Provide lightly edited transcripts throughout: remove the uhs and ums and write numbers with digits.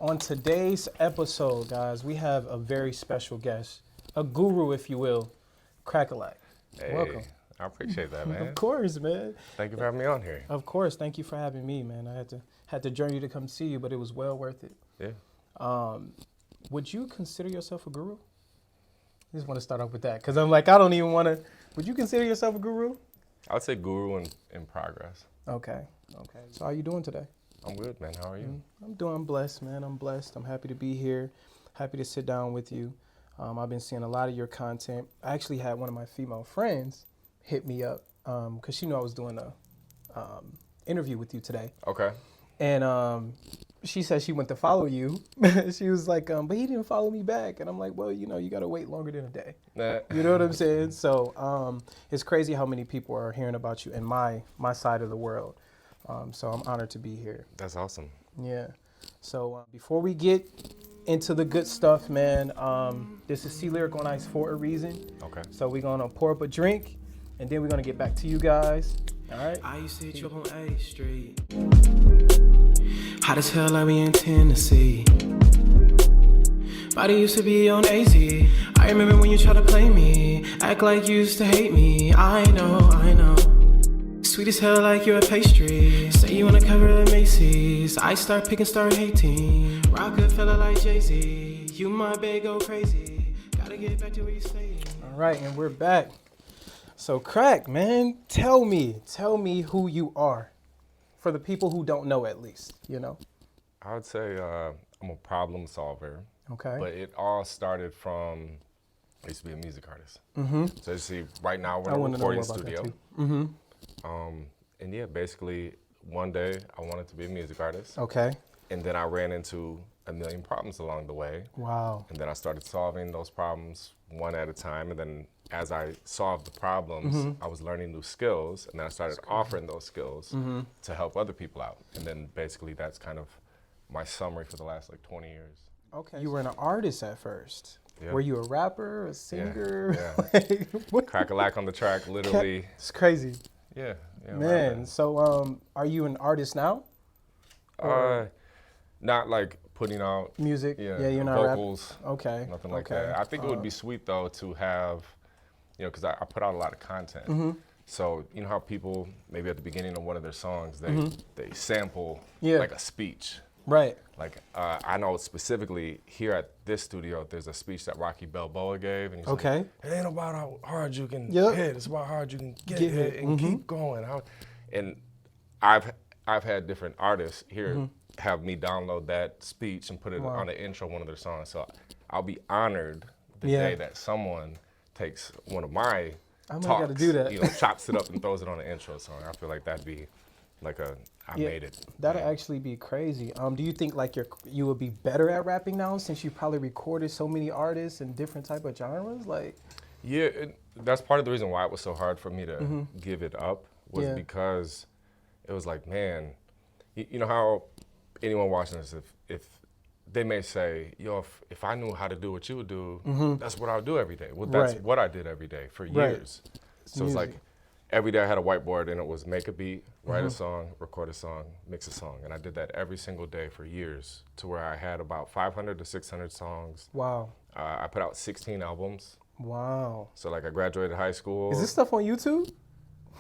On today's episode, guys, we have a very special guest, a guru, if you will, Cracka. Hey, welcome. I appreciate that, man. Of course, man. Thank you for having me on here. Of course, thank you for having me, man. I had to journey to come see you, but it was well worth it. Yeah. Would you consider yourself a guru? I just want to start off with that because I'm like, I don't even want to. Would you consider yourself a guru? I would say guru in progress. Okay. So how you doing today? I'm good, man. How are you? I'm blessed, man. I'm blessed. I'm happy to be here. Happy to sit down with you. I've been seeing a lot of your content. I actually had one of my female friends hit me up because she knew I was doing a interview with you today. Okay. And she said she went to follow you. She was like, but he didn't follow me back. And I'm like, well, you got to wait longer than a day. You know what I'm saying? So it's crazy how many people are hearing about you in my side of the world. So I'm honored to be here. That's awesome. Yeah. So before we get into the good stuff, man, this is Lyrik on Ice for a reason. Okay. So we're going to pour up a drink, and then we're going to get back to you guys. All right? I used to hit you up on A Street. Hot as hell like we in Tennessee. Body used to be on AZ. I remember when you tried to play me. Act like you used to hate me. I know. Sweet as hell like you're a pastry. Say you wanna cover the Macy's. I start picking, start hating. Rockefeller like Jay-Z. You my babe go crazy. Gotta get back to where you stay. All right, and we're back. So Crack, man, tell me who you are. For the people who don't know, at least, I would say I'm a problem solver. Okay. But it all started from, I used to be a music artist. Mm-hmm. So you see, right now we're I in a want to know more recording about studio. that too. Mm-hmm. And yeah, basically one day I wanted to be a music artist. Okay. And then I ran into a million problems along the way. Wow. And then I started solving those problems one at a time. And then as I solved the problems, I was learning new skills. And then I started offering those skills to help other people out. And then basically that's kind of my summary for the last 20 years. Okay. You were an artist at first. Yeah. Were you a rapper, a singer? Yeah. What? Cracka on the track, literally. It's crazy. Yeah. Man, so are you an artist now? Not like putting out Music? Yeah, you're not vocals. Okay. Nothing like that. I think it would be sweet though to have, because I put out a lot of content. So you know how people maybe at the beginning of one of their songs they sample like a speech. Right. Like I know specifically here at this studio, there's a speech that Rocky Balboa gave, and he's like, "It ain't about how hard you can hit; it's about how hard you can get hit and keep going." And I've had different artists here have me download that speech and put it on the intro of one of their songs. So I'll be honored the day that someone takes one of my talks, gotta do that. Chops it up and throws it on the intro song. I feel like that'd be like I made it. That'd actually be crazy. Do you think like you would be better at rapping now since you probably recorded so many artists in different type of genres? Like, yeah, that's part of the reason why it was so hard for me to give it up was because it was like, man, you know how anyone watching this, if they may say, yo, if I knew how to do what you would do, that's what I would do every day. Well, that's what I did every day for years. So it's like every day I had a whiteboard and it was make a beat, write a song, record a song, mix a song. And I did that every single day for years to where I had about 500 to 600 songs. wow. I put out 16 albums. Wow. So like I graduated high school. Is this stuff on YouTube?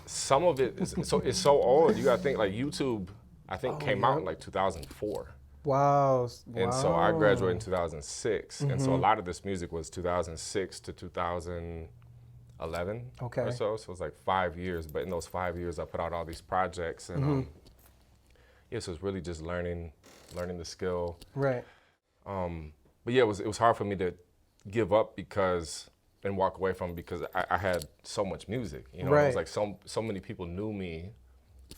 Some of it is it's so old. You gotta think like YouTube, I think came out in like 2004. Wow. And so I graduated in 2006. And so a lot of this music was 2006 to 2011 or so. So it was like 5 years. But in those 5 years, I put out all these projects. And so it's really just learning the skill. Right. But yeah, it was hard for me to give up and walk away from because I had so much music. It was like so many people knew me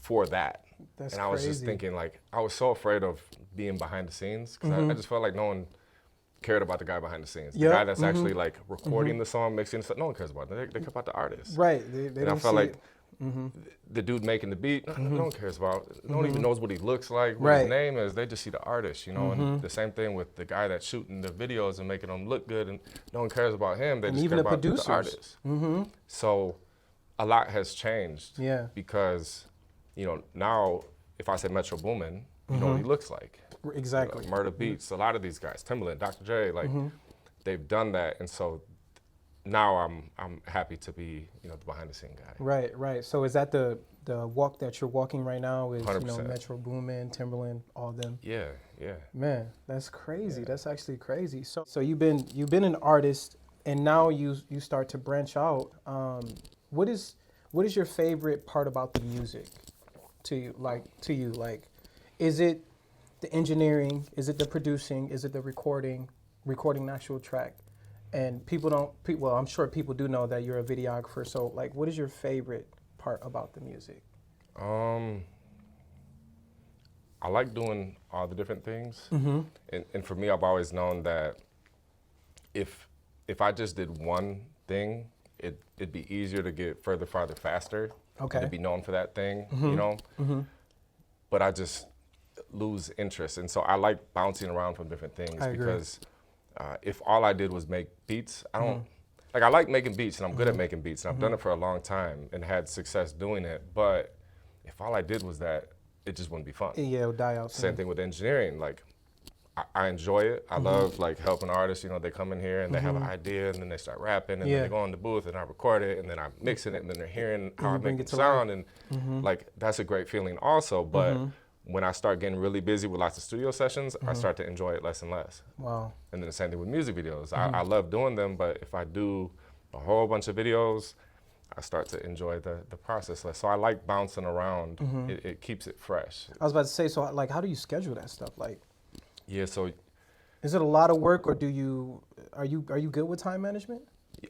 for that. That's and I was crazy. just thinking like, I was so afraid of being behind the scenes because I just felt like no one cared about the guy behind the scenes. The guy that's actually like recording the song, mixing the song, no one cares about that. They care about the artist. Right. They and don't I felt see like the dude making the beat, no one cares about. No one even knows what he looks like, what his name is. They just see the artist, And the same thing with the guy that's shooting the videos and making them look good, and no one cares about him. They just care about the artist. So a lot has changed. Yeah. Because, now if I say Metro Boomin, you know what he looks like. Exactly. Murder Beats, a lot of these guys, Timbaland, Dr. J, like they've done that, and so now I'm happy to be the behind the scene guy. Right. So is that the walk that you're walking right now? Is 100%. Metro Boomin, Timbaland, all of them? Yeah. Man, that's crazy. Yeah. That's actually crazy. So you've been an artist, and now you start to branch out. What is your favorite part about the music to you? Like, is it the engineering? Is it the producing? Is it the recording the actual track? And I'm sure people do know that you're a videographer. So like, what is your favorite part about the music? I like doing all the different things. And for me, I've always known that if I just did one thing, it'd be easier to get farther, faster. Okay. And to be known for that thing, But I just lose interest. And so I like bouncing around from different things because if all I did was make beats, I don't, like I like making beats and I'm good at making beats and I've done it for a long time and had success doing it, but if all I did was that, it just wouldn't be fun. Yeah, it'll die out. Same thing with engineering, like I enjoy it. I love like helping artists, they come in here and they have an idea and then they start rapping and then they go in the booth and I record it and then I'm mixing it and then they're hearing how I make it sound and like that's a great feeling also, but when I start getting really busy with lots of studio sessions, I start to enjoy it less and less. Wow. And then the same thing with music videos. I love doing them, but if I do a whole bunch of videos, I start to enjoy the process less. So I like bouncing around. It keeps it fresh. I was about to say, so like, how do you schedule that stuff? Like, yeah, so. Is it a lot of work or are you good with time management?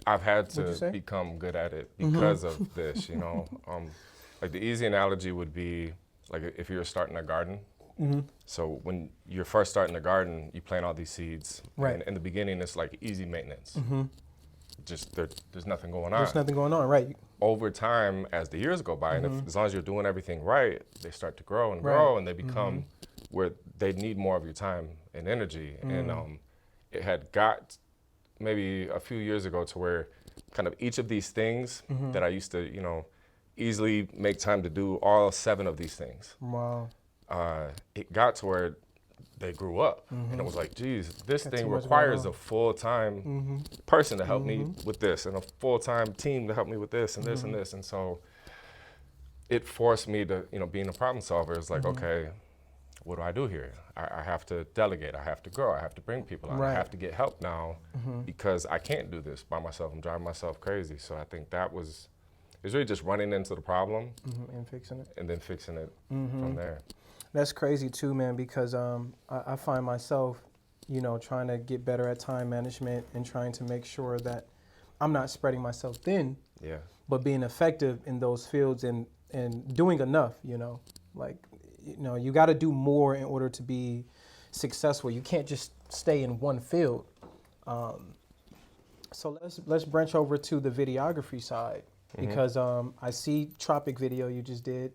I've had to become good at it because of this, Like the easy analogy would be, like if you're starting a garden, so when you're first starting a garden, you plant all these seeds. Right. And in the beginning, it's like easy maintenance. Just there's nothing going on. There's nothing going on, right? Over time, as the years go by, and as long as you're doing everything right, they start to grow and grow, and they become where they need more of your time and energy. And it had got maybe a few years ago to where kind of each of these things that I used to, easily make time to do all 7 of these things. Wow. It got to where they grew up and it was like, geez, this thing requires a full-time person to help me with this and a full-time team to help me with this and this and this. And so it forced me to, being a problem solver, it's like, okay, what do I do here? I have to delegate, I have to grow, I have to bring people on, I have to get help now because I can't do this by myself. I'm driving myself crazy. So I think it's really just running into the problem and fixing it. And then fixing it from there. That's crazy too, man, because I find myself, trying to get better at time management and trying to make sure that I'm not spreading myself thin, but being effective in those fields and doing enough, like, you got to do more in order to be successful. You can't just stay in one field. So let's branch over to the videography side. Because I see Tropic video you just did,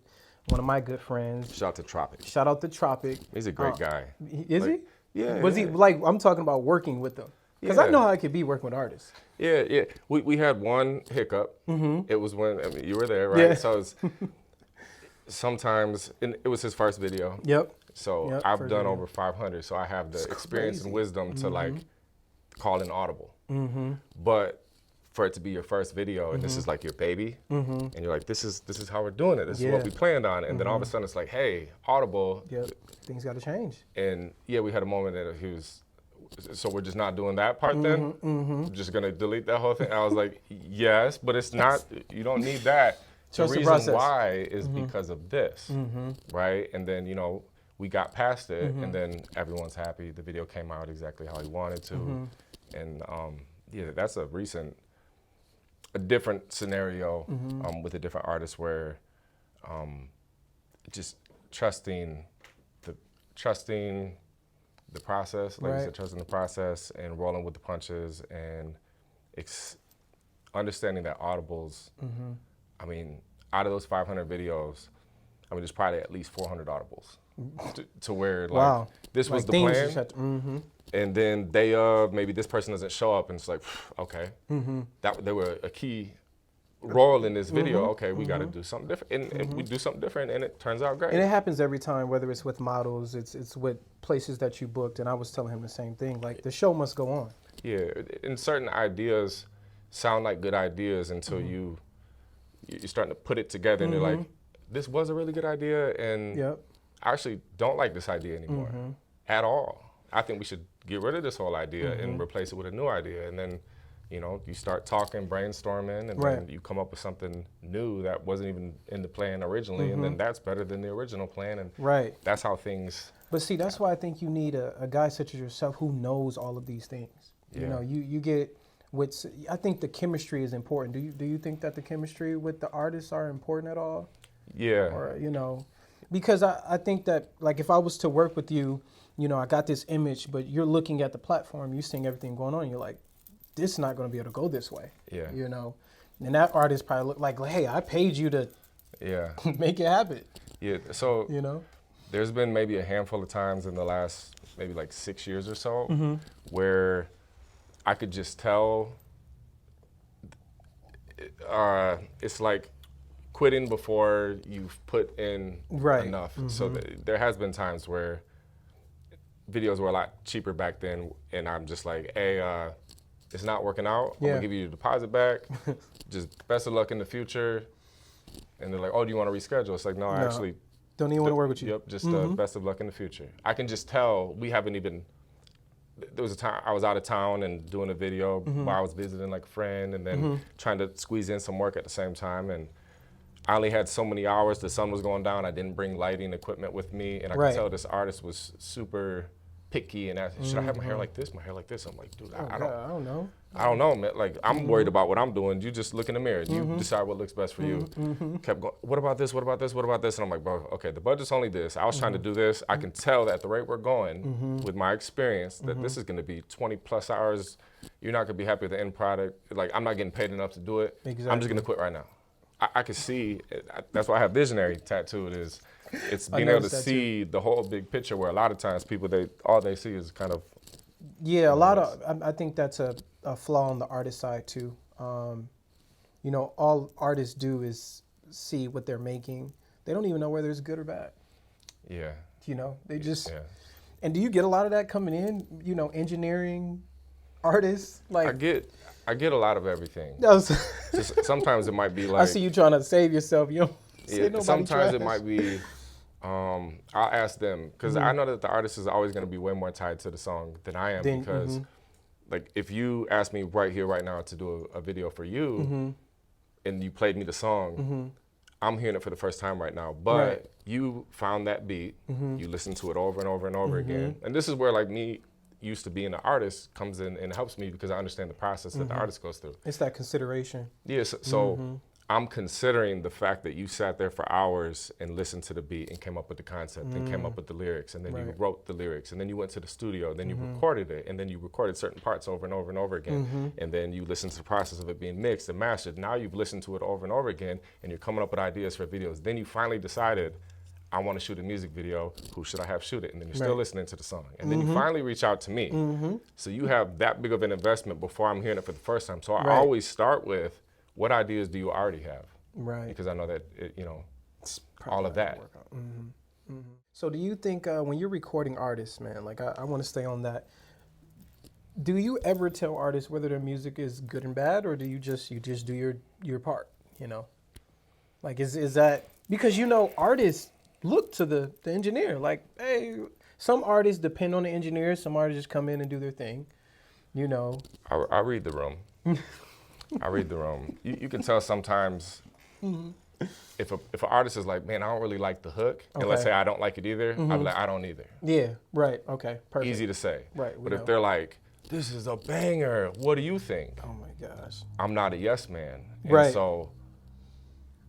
one of my good friends. Shout out to Tropic. Shout out to Tropic. He's a great guy. Is he? Yeah. Was he like, I'm talking about working with them. Because I know how it could be working with artists. Yeah. We had one hiccup. It was when, you were there, right? Yeah. So sometimes, and it was his first video. Yep. So I've done over 500. So I have the experience and wisdom to like call in audible. But for it to be your first video and this is like your baby and you're like, this is how we're doing it. This is what we planned on. And then all of a sudden it's like, hey, audible. Yep. Things got to change. And we had a moment that he was, so we're just not doing that part then? Just going to delete that whole thing? I was like, yes, but it's not, you don't need that. Trust the the reason process. why is because of this, right? And then, we got past it and then everyone's happy. The video came out exactly how he wanted to. And that's a different scenario with a different artist where just trusting the process, like you said, trusting the process and rolling with the punches and understanding that audibles, I mean, out of those 500 videos, I mean, there's probably at least 400 audibles to where like this was the plan. And then maybe this person doesn't show up and it's like, okay, that they were a key role in this video. Okay, we got to do something different, and we do something different, and it turns out great. And it happens every time, whether it's with models, it's with places that you booked. And I was telling him the same thing. Like, the show must go on. Yeah, and certain ideas sound like good ideas until you're starting to put it together, and you're like, this was a really good idea, and I actually don't like this idea anymore at all. I think we should get rid of this whole idea and replace it with a new idea. And then, you start talking, brainstorming, and then you come up with something new that wasn't even in the plan originally, and then that's better than the original plan, and that's how things... But see, that's why I think you need a guy such as yourself who knows all of these things. Yeah. You get what's... I think the chemistry is important. Do you think that the chemistry with the artists are important at all? Yeah. Or, because I think that, like, if I was to work with you, I got this image, but you're looking at the platform, you're seeing everything going on, you're like, this is not going to be able to go this way. Yeah. And that artist probably look like, hey, I paid you to make it happen. Yeah. So, there's been maybe a handful of times in the last maybe like 6 years or so where I could just tell it's like quitting before you've put in enough. So there has been times where videos were a lot cheaper back then, and I'm just like, hey, it's not working out. I'm gonna give you the deposit back. Just best of luck in the future. And they're like, oh, do you want to reschedule? It's like, no, I actually don't even want to work with you. Yep, just best of luck in the future. I can just tell we haven't even. There was a time I was out of town and doing a video while I was visiting like a friend, and then trying to squeeze in some work at the same time. And I only had so many hours. The sun was going down. I didn't bring lighting equipment with me, and I could tell this artist was super picky and asked, should I have my hair like this, my hair like this? I'm like, dude, I don't know. I don't know, man. Like, I'm worried about what I'm doing. You just look in the mirror. You decide what looks best for you. Kept going, what about this, what about this, what about this? And I'm like, bro, okay, the budget's only this. I was trying to do this. I can tell that at the rate we're going with my experience that this is going to be 20 plus hours. You're not going to be happy with the end product. Like, I'm not getting paid enough to do it. Exactly. I'm just going to quit right now. I can see, that's why I have visionary tattooed is, it's being able to see the whole big picture where a lot of times people, all they see is kind of. Yeah, a lot of, I think that's a flaw on the artist side too. All artists do is see what they're making. They don't even know whether it's good or bad. Yeah. They just, and do you get a lot of that coming in, engineering artists? Like I get a lot of everything. Just, sometimes it might be like. I see you trying to save yourself. You don't say nobody sometimes trash. It might be, I'll ask them, because I know that the artist is always going to be way more tied to the song than I am, because like if you ask me right here, right now to do a video for you, and you played me the song, I'm hearing it for the first time right now, but you found that beat, you listen to it over and over and over again, and this is where like me used to being an artist comes in and helps me, because I understand the process that the artist goes through. It's that consideration. Yes, so I'm considering the fact that you sat there for hours and listened to the beat and came up with the concept and came up with the lyrics, and then you wrote the lyrics, and then you went to the studio, and then you recorded it, and then you recorded certain parts over and over and over again, and then you listened to the process of it being mixed and mastered. Now you've listened to it over and over again, and you're coming up with ideas for videos. Then you finally decided, I want to shoot a music video. Who should I have shoot it? And then you're still listening to the song. And then you finally reach out to me. So you have that big of an investment before I'm hearing it for the first time. So I always start with, what ideas do you already have? Right. Because I know that, all of that. So do you think when you're recording artists, man, like I want to stay on that, do you ever tell artists whether their music is good and bad, or do you just do your part, Like is that, because artists look to the engineer, like, hey, some artists depend on the engineer, some artists just come in and do their thing, I read the room. I read the room. You can tell sometimes if an artist is like, man, I don't really like the hook, and let's say I don't like it either, I'll be like, I don't either. Yeah, right, okay, perfect. Easy to say. Right. But if they're like, this is a banger, what do you think? Oh my gosh. I'm not a yes man. And so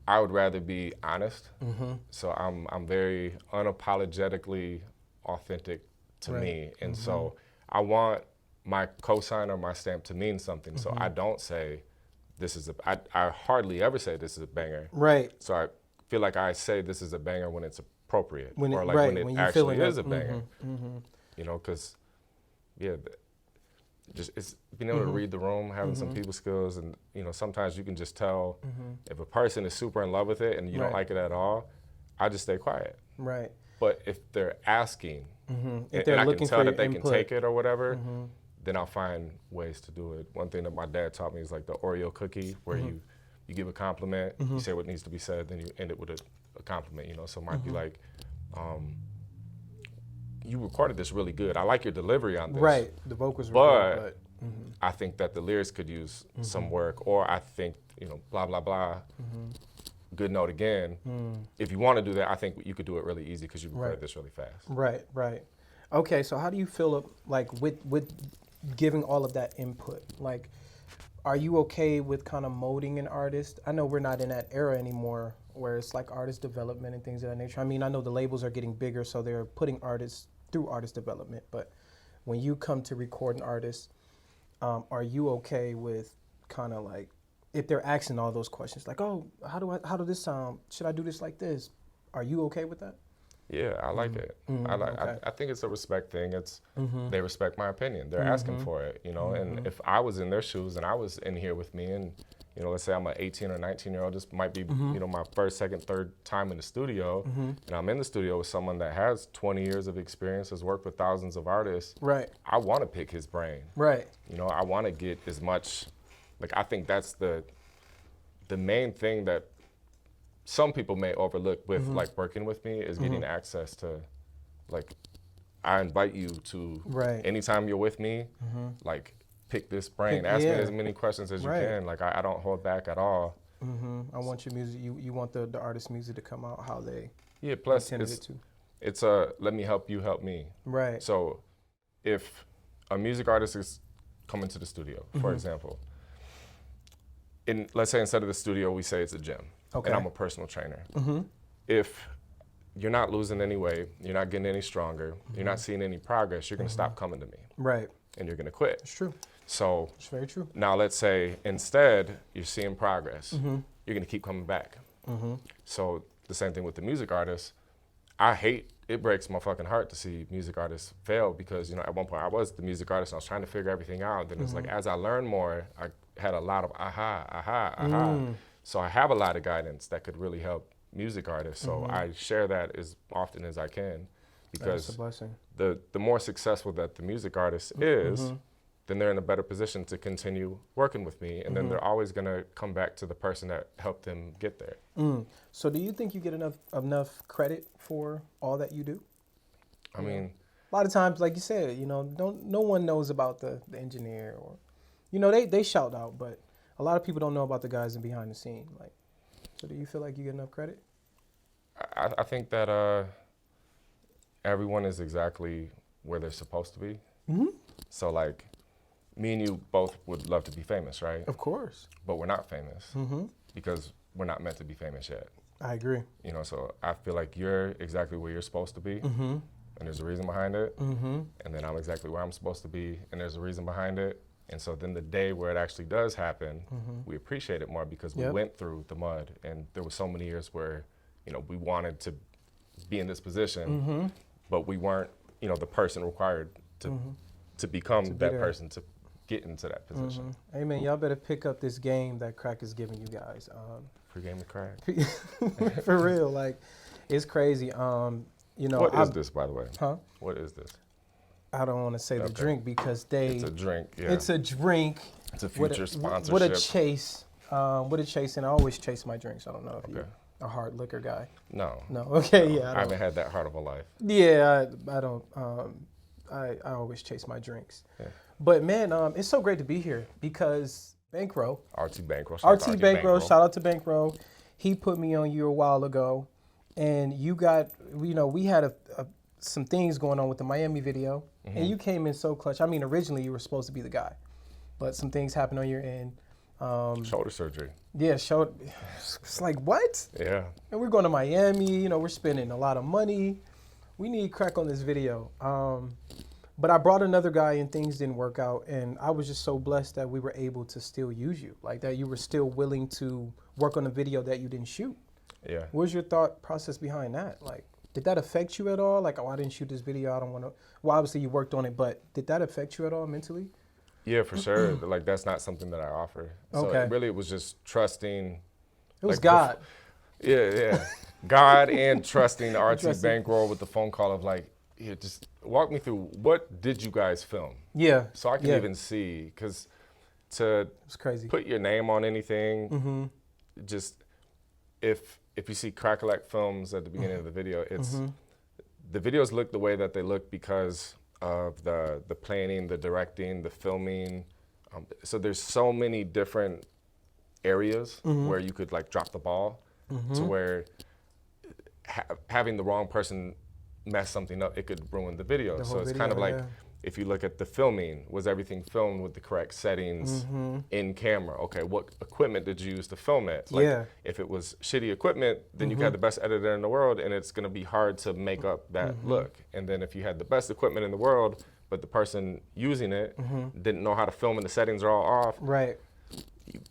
I would rather be honest. So I'm very unapologetically authentic to me. And so I want my cosign or my stamp to mean something. So I don't say, I hardly ever say this is a banger. Right. So I feel like I say this is a banger when it's appropriate. When when it actually is a banger. Because, just it's being able to read the room, having some people skills, and you know, sometimes you can just tell if a person is super in love with it and you don't like it at all. I just stay quiet. Right. But if they're asking, if they're and I looking can tell for that they input. can take it or whatever, then I'll find ways to do it. One thing that my dad taught me is like the Oreo cookie, where you give a compliment, you say what needs to be said, then you end it with a compliment. You know, so it might be like, you recorded this really good. I like your delivery on this. Right. The vocals were good, but I think that the lyrics could use some work, or I think, you know, blah, blah, blah, good note again. If you want to do that, I think you could do it really easy because you recorded this really fast. Right, right. Okay, so how do you feel like with giving all of that input? Like, are you okay with kind of molding an artist? I know we're not in that era anymore where it's like artist development and things of that nature. I mean, I know the labels are getting bigger, so they're putting artists through artist development, but when you come to record an artist, are you okay with kind of like, if they're asking all those questions, like, oh, how do this sound? Should I do this like this? Are you okay with that? Yeah, I like it. I think it's a respect thing. It's they respect my opinion. They're asking for it, you know. And if I was in their shoes and I was in here with me, and you know, let's say I'm an 18 or 19-year-old, this might be you know, my first, second, third time in the studio, and I'm in the studio with someone that has 20 years of experience, has worked with thousands of artists. Right. I want to pick his brain. Right. You know, I want to get as much. Like, I think that's the main thing that some people may overlook with like working with me is getting access to, like, I invite you to anytime you're with me, like, pick this brain, ask me as many questions as you can. Like, I don't hold back at all. I want your music. You want the artist's music to come out how they plus intended it to. It's a let me help you help me. Right. So if a music artist is coming to the studio, for example, let's say instead of the studio, we say it's a gym, and I'm a personal trainer. If you're not losing any weight, you're not getting any stronger, you're not seeing any progress, you're gonna stop coming to me. Right. And you're gonna quit. It's true. So It's very true. now let's say instead you're seeing progress, you're gonna keep coming back. So the same thing with the music artists. It breaks my fucking heart to see music artists fail, because, you know, at one point I was the music artist and I was trying to figure everything out. Then it's like, as I learned more, I had a lot of aha. So I have a lot of guidance that could really help music artists. So I share that as often as I can, because That's a blessing. the more successful that the music artist is, then they're in a better position to continue working with me. And then they're always gonna come back to the person that helped them get there. So do you think you get enough credit for all that you do? I mean, a lot of times, like you said, you know, no one knows about the engineer, or, you know, they shout out, but a lot of people don't know about the guys in behind the scene. Like, so do you feel like you get enough credit? I think that everyone is exactly where they're supposed to be. So like, me and you both would love to be famous, right? Of course. But we're not famous because we're not meant to be famous yet. I agree. You know, so I feel like you're exactly where you're supposed to be, and there's a reason behind it. And then I'm exactly where I'm supposed to be, and there's a reason behind it. And so then the day where it actually does happen, we appreciate it more, because we went through the mud, and there were so many years where, you know, we wanted to be in this position, but we weren't, you know, the person required to become that person to get into that position. Hey man, y'all better pick up this game that Crack is giving you guys. Free game of crack. For real, like, it's crazy. You know, what is this, by the way? Huh? What is this? I don't want to say the drink, because It's a drink, yeah. It's a drink. It's a future sponsorship. With a chase. And I always chase my drinks. I don't know if you're a hard liquor guy. No. No, okay, No. yeah. I haven't had that hard of a life. Yeah, I don't. I always chase my drinks. Yeah. But man, it's so great to be here, because Bankroll. RT Bankroll. Shout out to Bankroll. He put me on you a while ago, and you got, you know, we had some things going on with the Miami video, and you came in so clutch. I mean, originally you were supposed to be the guy, but some things happened on your end. Shoulder surgery. Yeah, it's like, what? Yeah. And we're going to Miami, you know, we're spending a lot of money. We need Crack on this video. But I brought another guy and things didn't work out, and I was just so blessed that we were able to still use you, like that you were still willing to work on a video that you didn't shoot. Yeah. What was your thought process behind that? Like, did that affect you at all? Like, oh, I didn't shoot this video, I don't want to. Well, obviously you worked on it, but did that affect you at all mentally? Yeah, for sure. Like that's not something that I offer. So Okay. it was just trusting. It was like, God. Yeah. God and trusting the RT Trusting. bankroll with the phone call of like, yeah, just walk me through what did you guys film? Yeah. So I can yeah. even see, because to It's crazy. put your name on anything, just if you see Cracka films at the beginning of the video, it's the videos look the way that they look because of the planning, the directing, the filming. So there's so many different areas where you could like drop the ball to where having the wrong person mess something up, it could ruin the video. So it's kind of like, if you look at the filming, was everything filmed with the correct settings in camera? Okay, what equipment did you use to film it? Like, if it was shitty equipment, then you had the best editor in the world, and it's gonna be hard to make up that look. And then if you had the best equipment in the world, but the person using it didn't know how to film and the settings are all off, Right.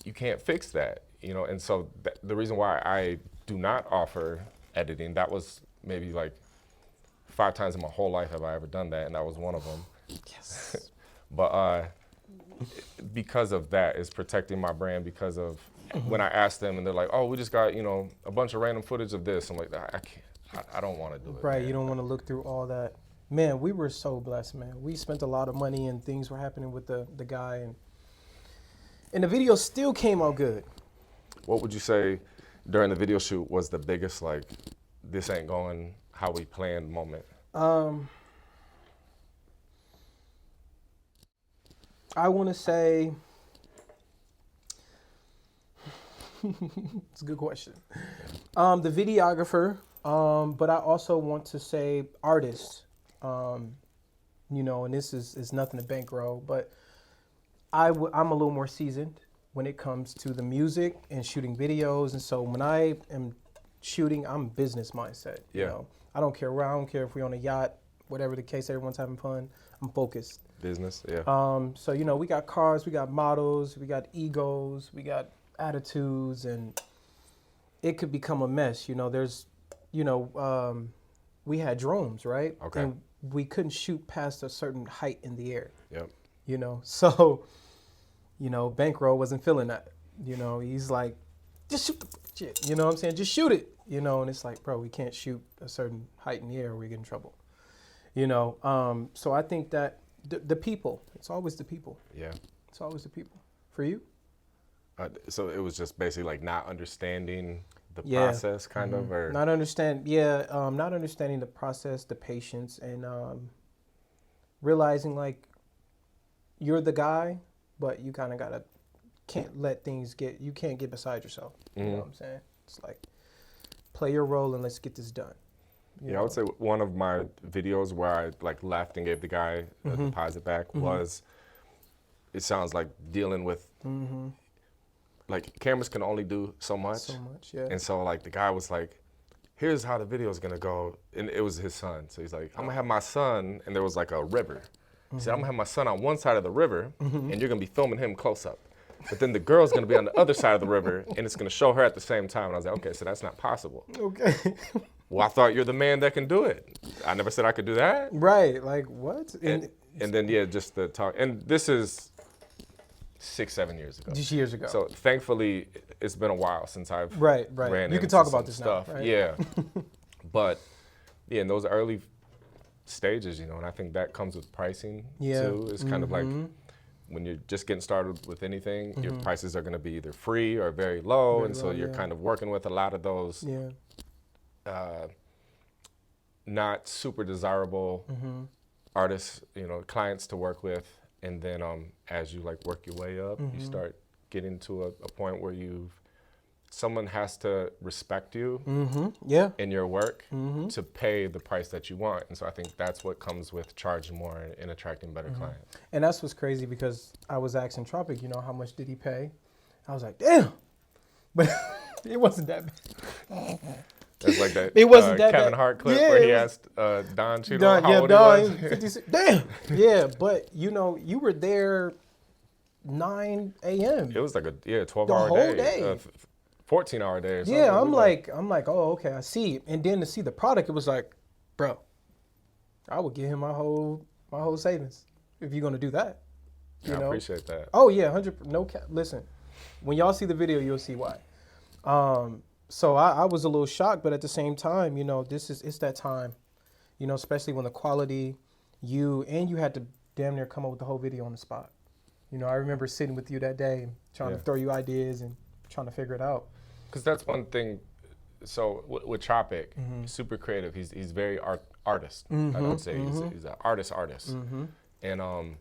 you can't fix that, you know? And so the reason why I do not offer editing, that was maybe like 5 times in my whole life have I ever done that, and that was one of them. Yes. But because of that, it's protecting my brand, because of when I ask them and they're like, oh, we just got, you know, a bunch of random footage of this. I'm like, I can't, I don't want to do it. Right, man. you don't want to look through all that. Man, we were so blessed, man. We spent a lot of money and things were happening with the guy, and the video still came out good. What would you say during the video shoot was the biggest, like, this ain't going how we planned moment? I want to say, it's a good question. The videographer, but I also want to say artist. You know, and this is nothing to bankroll, but I'm a little more seasoned when it comes to the music and shooting videos, and so when I am shooting, I'm business mindset. Yeah. You know, I don't care where. I don't care if we're on a yacht, whatever the case. Everyone's having fun. I'm focused. Business, yeah. So, you know, we got cars, we got models, we got egos, we got attitudes, and it could become a mess. You know, there's, you know, we had drones, right? Okay. And we couldn't shoot past a certain height in the air. Yep. You know, so, you know, Bankroll wasn't feeling that. You know, he's like, just shoot the shit. You know what I'm saying? Just shoot it. You know, and it's like, bro, we can't shoot a certain height in the air or we get in trouble. You know, so I think that the people, it's always the people. Yeah. It's always the people. For you? So it was just basically like not understanding the process, kind of, or not understanding the process, the patience, and realizing like you're the guy, but you kind of can't let things you can't get beside yourself. You know what I'm saying? It's like, play your role and let's get this done. Yeah, I would say one of my videos where I like left and gave the guy a deposit back was, it sounds like dealing with, like cameras can only do so much. So much, yeah. And so like the guy was like, here's how the video is gonna go. And it was his son. So he's like, I'm gonna have my son, and there was like a river. He said, I'm gonna have my son on one side of the river, and you're gonna be filming him close up. But then the girl's gonna be on the other side of the river, and it's gonna show her at the same time. And I was like, okay, so that's not possible. Okay. Well, I thought you're the man that can do it. I never said I could do that. Right, like what? And then, yeah, just the talk. And this is 6-7 years ago. Just years ago. So thankfully, it's been a while since I've right. ran You can into talk some about this stuff. now, right? Yeah. But, yeah, in those early stages, you know, and I think that comes with pricing, too. It's kind of like when you're just getting started with anything, your prices are going to be either free or very low. And so you're kind of working with a lot of those not super desirable artists, you know, clients to work with. And then as you like work your way up, you start getting to a point where someone has to respect you in your work to pay the price that you want. And so I think that's what comes with charging more and attracting better clients. And that's what's crazy, because I was asking Tropic, you know, how much did he pay? I was like, damn. But it wasn't that bad. It's like that It wasn't that Kevin bad. Hart clip Yeah, where it he was- asked Don Cheadle Don, how old Don, he was. 56. Damn. Yeah, but you know, you were there 9 a.m. It was like a 12-hour The whole day. day. 14-hour day or something. Yeah, I'm like, oh, okay, I see. And then to see the product, it was like, bro, I would give him my whole savings if you're gonna do that. You know? I appreciate that. Oh yeah, 100. No cap. Listen, when y'all see the video, you'll see why. So I was a little shocked, but at the same time, you know, it's that time, you know, especially when the quality, you had to damn near come up with the whole video on the spot. You know, I remember sitting with you that day and trying to throw you ideas and trying to figure it out. Because that's one thing. So with Tropic, super creative. He's very artist. I would say he's an artist. And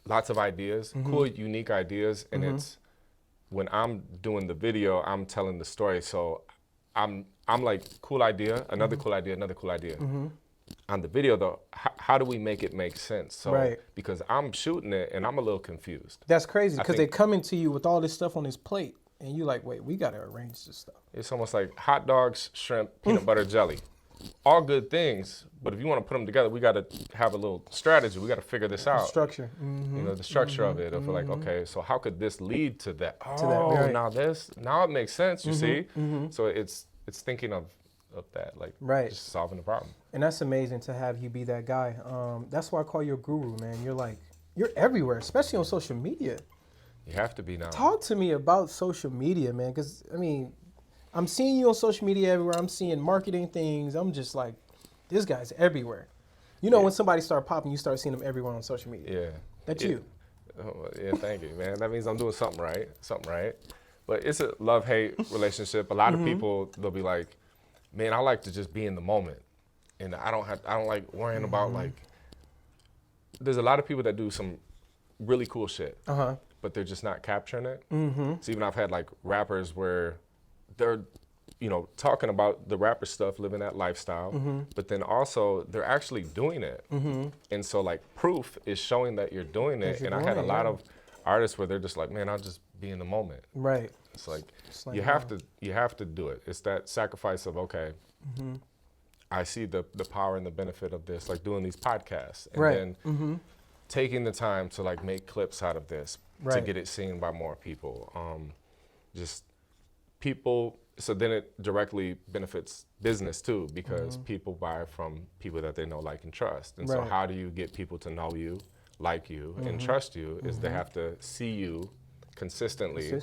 lots of ideas, cool, unique ideas, and it's. When I'm doing the video, I'm telling the story. So I'm like, cool idea, another cool idea, another cool idea. On the video though, how do we make it make sense? So because I'm shooting it and I'm a little confused. That's crazy because they come into you with all this stuff on his plate and you're like, wait, we got to arrange this stuff. It's almost like hot dogs, shrimp, peanut butter jelly. All good things, but if you want to put them together, we got to have a little strategy. We got to figure this out. Structure. You know, the structure of it. Of like, okay, so how could this lead to that? Oh, now it makes sense. You see, so it's thinking of that, like just solving the problem. And that's amazing to have you be that guy. That's why I call you a guru, man. You're everywhere, especially on social media. You have to be now. Talk to me about social media, man, because I mean, I'm seeing you on social media everywhere. I'm seeing marketing things. I'm just like, this guy's everywhere. You know, when somebody start popping, you start seeing them everywhere on social media. Yeah. That's you. Oh, yeah, thank you, man. That means I'm doing something right. But it's a love-hate relationship. A lot of people, they'll be like, man, I like to just be in the moment. And I don't like worrying about like, there's a lot of people that do some really cool shit, but they're just not capturing it. So even I've had like rappers where they're, you know, talking about the rapper stuff, living that lifestyle, but then also they're actually doing it. And so like proof is showing that you're doing it. And I had a lot of artists where they're just like, man, I'll just be in the moment. Right. It's like, you have to do it. It's that sacrifice of, okay, I see the power and the benefit of this, like doing these podcasts and then taking the time to like make clips out of this to get it seen by more people. Just people, so then it directly benefits business too, because people buy from people that they know, like, and trust. And so how do you get people to know you, like you, and trust you is they have to see you consistently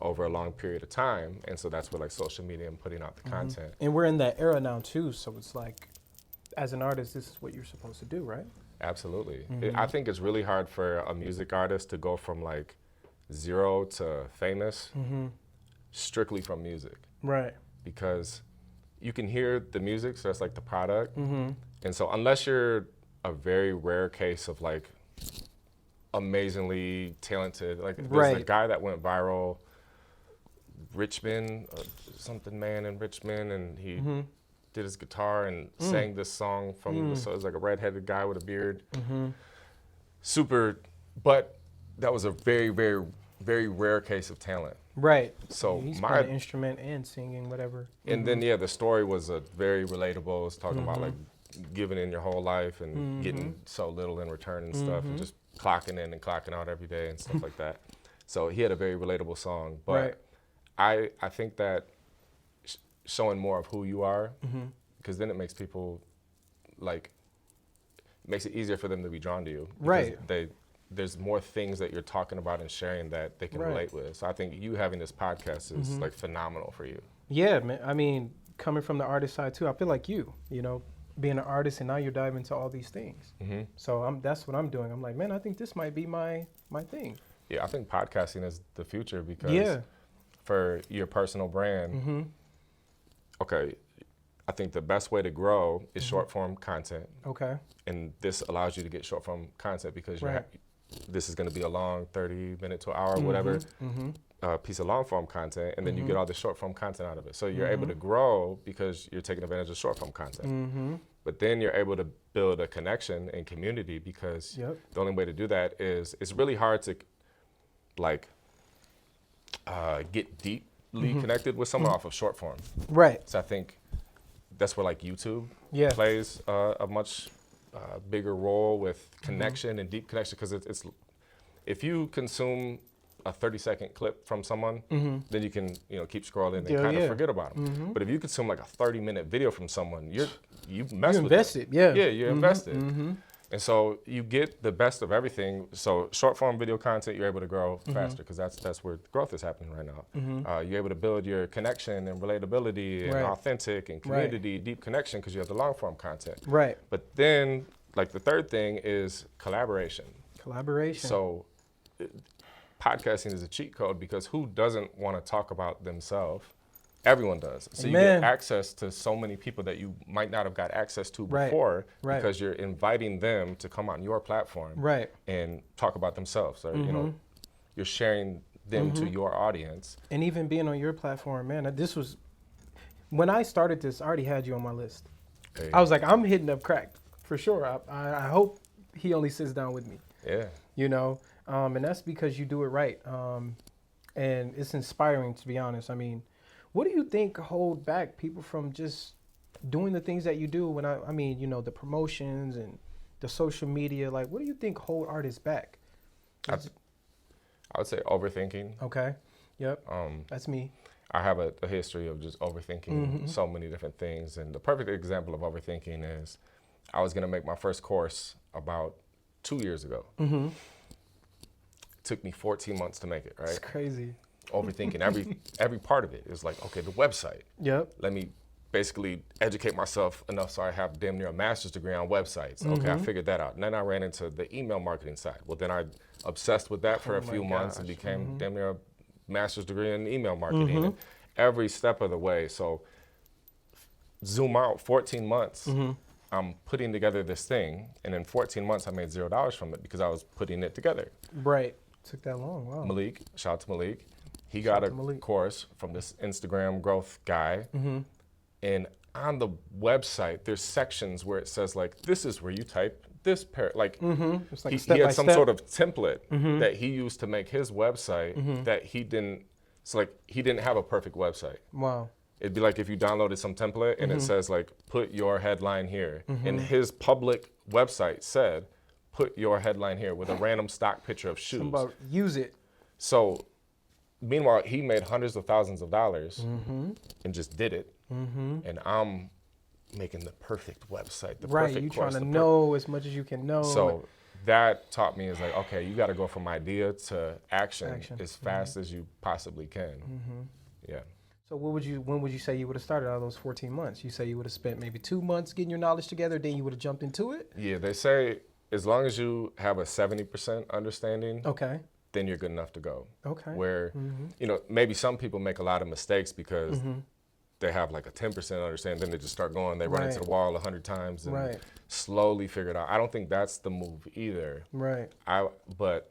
over a long period of time. And so that's where like social media and putting out the content. And we're in that era now too, so it's like, as an artist, this is what you're supposed to do, right? Absolutely. I think it's really hard for a music artist to go from like 0 to famous strictly from music. Right. Because you can hear the music, so that's like the product. And so unless you're a very rare case of like amazingly talented, like there's a guy that went viral, Richmond, something man in Richmond, and he did his guitar and sang this song from, so it was like a redheaded guy with a beard. Super, but that was a very, very, very rare case of talent. Right. So he's playing an instrument and singing, whatever. And then the story was very relatable. It's talking about like giving in your whole life and getting so little in return and stuff, and just clocking in and clocking out every day and stuff like that. So he had a very relatable song. But I think that showing more of who you are, because then it makes people like, makes it easier for them to be drawn to you. Right. There's more things that you're talking about and sharing that they can relate with. So I think you having this podcast is like phenomenal for you. Yeah, man. I mean, coming from the artist side too, I feel like you know, being an artist and now you're diving into all these things. So that's what I'm doing. I'm like, man, I think this might be my thing. Yeah, I think podcasting is the future because for your personal brand, okay, I think the best way to grow is short form content. Okay. And this allows you to get short form content because this is going to be a long 30-minute to an hour, whatever, piece of long form content, and then you get all the short form content out of it. So you're able to grow because you're taking advantage of short form content. But then you're able to build a connection and community because the only way to do that is, it's really hard to like get deeply connected with someone off of short form. Right. So I think that's where like YouTube plays a much bigger role with connection and deep connection, because it's if you consume a 30-second clip from someone, then you can keep scrolling and kind of forget about them. But if you consume like a 30-minute video from someone, you're invested. Yeah, you're invested. And so you get the best of everything. So short form video content, you're able to grow faster because that's where growth is happening right now. You're able to build your connection and relatability and authentic and community, deep connection because you have the long form content. Right. But then, like the third thing is collaboration. Collaboration. So podcasting is a cheat code because who doesn't want to talk about themselves? Everyone does. So you get access to so many people that you might not have got access to before because you're inviting them to come on your platform and talk about themselves. Or, you know, you're sharing them to your audience. And even being on your platform, man, this was, when I started this, I already had you on my list. Hey. I was like, I'm hitting up Crack for sure. I hope he only sits down with me. Yeah. You know, and that's because you do it right. And it's inspiring, to be honest. I mean, what do you think hold back people from just doing the things that you do? When I mean, you know, the promotions and the social media, like, what do you think hold artists back? I would say overthinking. Okay. Yep. That's me. I have a history of just overthinking so many different things. And the perfect example of overthinking is I was going to make my first course about 2 years ago. It took me 14 months to make it, right? It's crazy. Overthinking every part of it. It was like, okay, the website. Yep. Let me basically educate myself enough so I have damn near a master's degree on websites. Okay, I figured that out. And then I ran into the email marketing side. Well, then I obsessed with that for a few months and became damn near a master's degree in email marketing. And every step of the way. So zoom out 14 months. I'm putting together this thing, and in 14 months I made $0 from it because I was putting it together. Right. Took that long. Wow. Malik, shout out to Malik. He got a course from this Instagram growth guy. And on the website, there's sections where it says, like, this is where you type this like, It's like he had some sort of template that he used to make his website that he didn't, so like, he didn't have a perfect website. Wow. It'd be like if you downloaded some template and it says, like, put your headline here. And his public website said, put your headline here with a random stock picture of shoes. Use it. So, meanwhile, he made hundreds of thousands of dollars and just did it. And I'm making the perfect website, the perfect you course. trying to know as much as you can know. So that taught me is like, okay, you got to go from idea to action as fast as you possibly can. Yeah. So when would you say you would have started out of those 14 months? You say you would have spent maybe 2 months getting your knowledge together, then you would have jumped into it? Yeah, they say as long as you have a 70% understanding, then you're good enough to go. Okay. Where, you know, maybe some people make a lot of mistakes because they have like a 10% understanding, then they just start going, they run into the wall 100 times and slowly figure it out. I don't think that's the move either. Right. But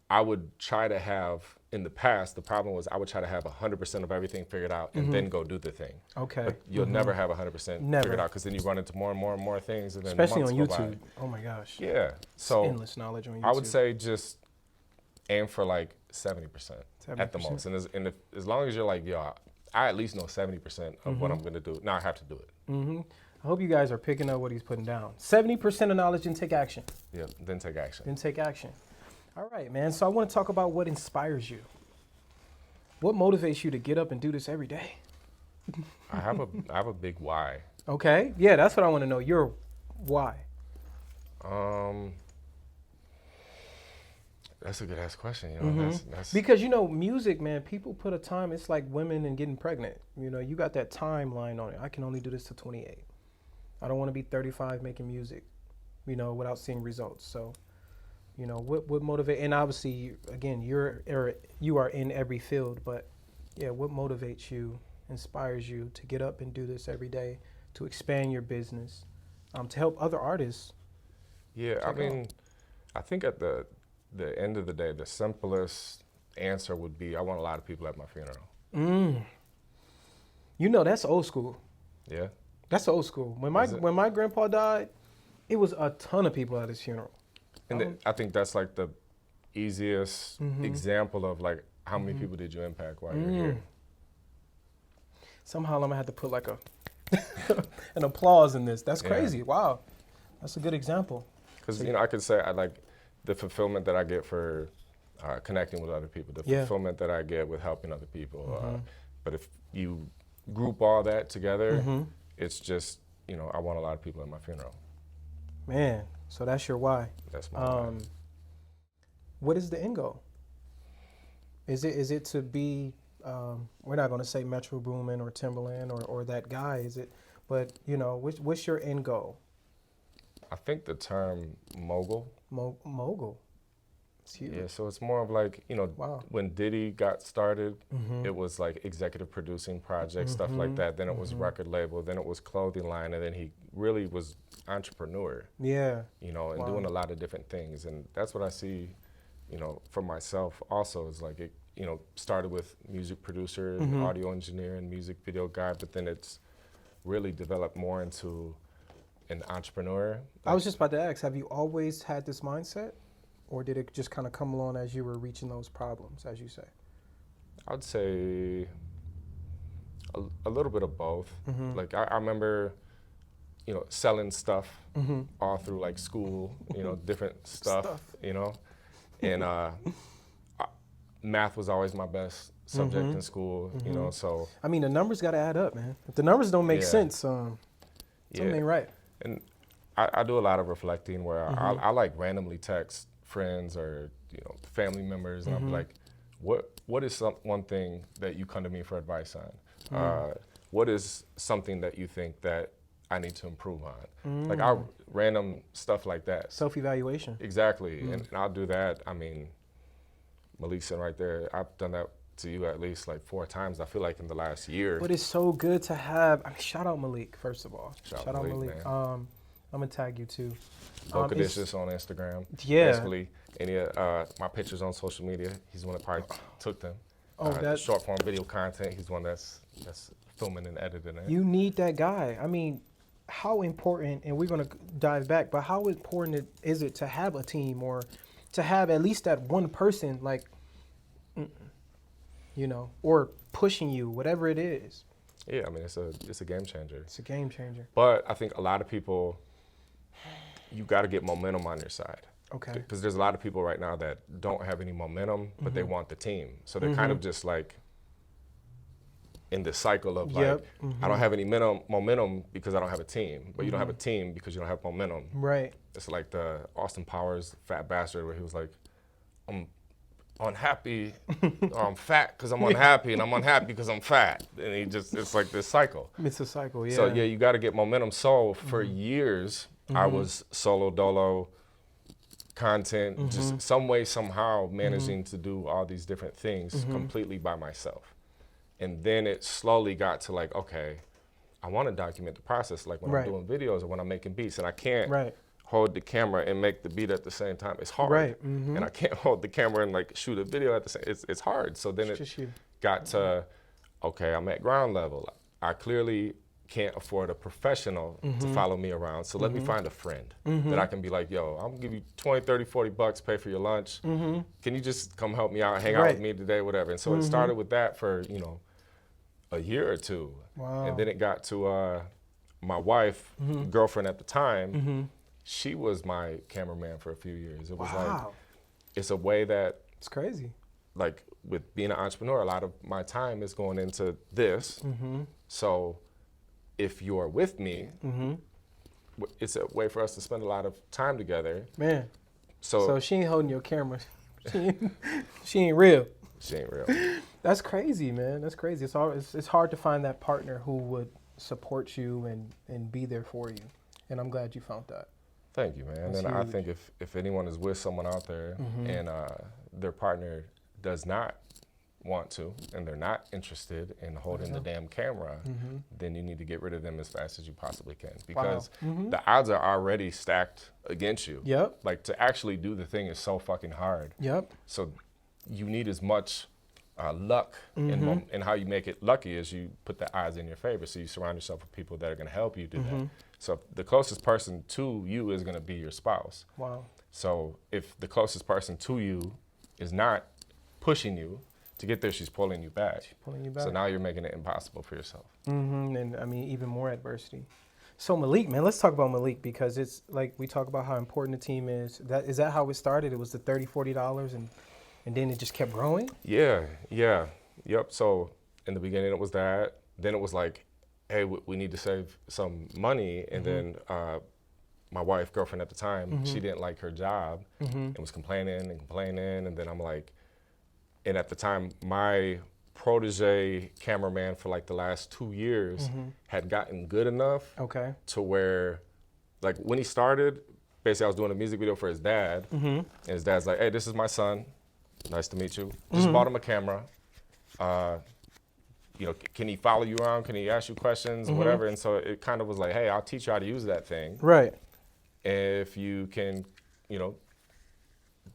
I would try to have, in the past, the problem was I would try to have 100% of everything figured out and then go do the thing. Okay. But you'll never have 100% figured out because then you run into more and more and more things. And then especially on months YouTube. Oh my gosh. Yeah. So endless knowledge on YouTube. I would say just aim for like 70% at the most. And as long as you're like, yo, I at least know 70% of what I'm going to do. Now I have to do it. I hope you guys are picking up what he's putting down. 70% of knowledge and take action. Yeah, then take action. Then take action. All right, man. So I want to talk about what inspires you. What motivates you to get up and do this every day? I have a big why. Okay. Yeah, that's what I want to know. Your why. That's a good ass question. You know, that's because, you know, music, man, people put a time. It's like women and getting pregnant. You know, you got that timeline on it. I can only do this to 28. I don't want to be 35 making music, you know, without seeing results. So, you know, what motivate? And obviously, again, you are in every field, but yeah, what motivates you, inspires you to get up and do this every day, to expand your business, to help other artists? Yeah, I mean, I think at the end of the day, the simplest answer would be I want a lot of people at my funeral. You know, that's old school. Yeah. That's old school. When my grandpa died, it was a ton of people at his funeral. And I think that's like the easiest example of like how many people did you impact while you're here. Somehow I'm gonna have to put like an applause in this. That's crazy. Yeah. Wow. That's a good example. Because, you know, I could say I like the fulfillment that I get for connecting with other people, the fulfillment that I get with helping other people. But if you group all that together, it's just, you know, I want a lot of people at my funeral. Man, So that's your why. That's my why. What is the end goal? Is it to be? We're not going to say Metro Boomin or Timberland or that guy. Is it? But you know, what's your end goal? I think the term mogul. Mogul. It's huge. Yeah, so it's more of like, you know, Wow. when Diddy got started, it was like executive producing projects, stuff like that. Then it was record label, then it was clothing line, and then he really was entrepreneur. Yeah. You know, and doing a lot of different things. And that's what I see, you know, for myself also is like, it, you know, started with music producer, audio engineer, and music video guy, but then it's really developed more into an entrepreneur. I was just about to ask, have you always had this mindset? Or did it just kind of come along as you were reaching those problems, as you say? I'd say a little bit of both. Like I remember, you know, selling stuff all through like school, you know, different stuff, you know, and math was always my best subject in school, you know, so. I mean, the numbers got to add up, man. If the numbers don't make sense, something ain't right. And I do a lot of reflecting where I like randomly text friends or, you know, family members, and I'm like, what is one thing that you come to me for advice on? What is something that you think that I need to improve on? Like random stuff like that. Self-evaluation. Exactly, and I'll do that. I mean, Malik's sitting right there. I've done that to you at least like 4 times, I feel like, in the last year. But it's so good to have, I mean, shout out Malik, first of all. Shout out Malik. I'm gonna tag you too. Bocadicious on Instagram. Yeah. Basically, any of my pictures on social media, he's the one that probably took them. That's short form video content, he's the one that's filming and editing it. You need that guy. I mean, how important, and we're gonna dive back, but how important is it to have a team or to have at least that one person, like, you know, or pushing you, whatever it is. Yeah, I mean, it's a game changer. It's a game changer. But I think a lot of people, you got to get momentum on your side. Okay. Because there's a lot of people right now that don't have any momentum, but they want the team. So they're kind of just like in this cycle of like, I don't have any momentum because I don't have a team. But you don't have a team because you don't have momentum. Right. It's like the Austin Powers Fat Bastard where he was like, I'm unhappy, or I'm fat because I'm unhappy, and I'm unhappy because I'm fat. And it's like this cycle. It's a cycle, yeah. So yeah, you got to get momentum. So for years, I was solo dolo content, just some way, somehow managing to do all these different things completely by myself. And then it slowly got to like, okay, I want to document the process, like when I'm doing videos or when I'm making beats, and I can't hold the camera and make the beat at the same time. It's hard. And I can't hold the camera and like shoot a video at the same. It's hard. So then it got to, okay, I'm at ground level. I clearly can't afford a professional to follow me around. So let me find a friend that I can be like, yo, I'm gonna give you 20, 30, 40 bucks, pay for your lunch. Can you just come help me out, hang out with me today, whatever. And so it started with that for, you know, a year or two. Wow. And then it got to my wife, girlfriend at the time, she was my cameraman for a few years. It was like, it's a way that. It's crazy. Like with being an entrepreneur, a lot of my time is going into this. So if you're with me, it's a way for us to spend a lot of time together. Man. So she ain't holding your camera. She ain't real. She ain't real. That's crazy, man. That's crazy. It's hard to find that partner who would support you and be there for you. And I'm glad you found that. Thank you, man. That's and huge. I think if anyone is with someone out there and their partner does not want to and they're not interested in holding the damn camera, then you need to get rid of them as fast as you possibly can, because the odds are already stacked against you. Yep. Like to actually do the thing is so fucking hard. Yep. So you need as much luck in how you make it lucky as you put the odds in your favor. So you surround yourself with people that are going to help you do that. So the closest person to you is going to be your spouse. Wow. So if the closest person to you is not pushing you to get there, she's pulling you back. She's pulling you back. So now you're making it impossible for yourself. And I mean, even more adversity. So Malik, man, let's talk about Malik, because it's like we talk about how important the team is. Is that how it started? It was the $30, $40 and then it just kept growing? Yeah. Yep. So in the beginning it was that. Then it was like, hey, we need to save some money. And then my wife, girlfriend at the time, she didn't like her job and was complaining and complaining. And then I'm like, and at the time, my protege cameraman for like the last 2 years had gotten good enough to where, like when he started, basically I was doing a music video for his dad, and his dad's like, hey, this is my son, nice to meet you. Just bought him a camera. You know, can he follow you around? Can he ask you questions, whatever? And so it kind of was like, hey, I'll teach you how to use that thing. Right. If you can, you know,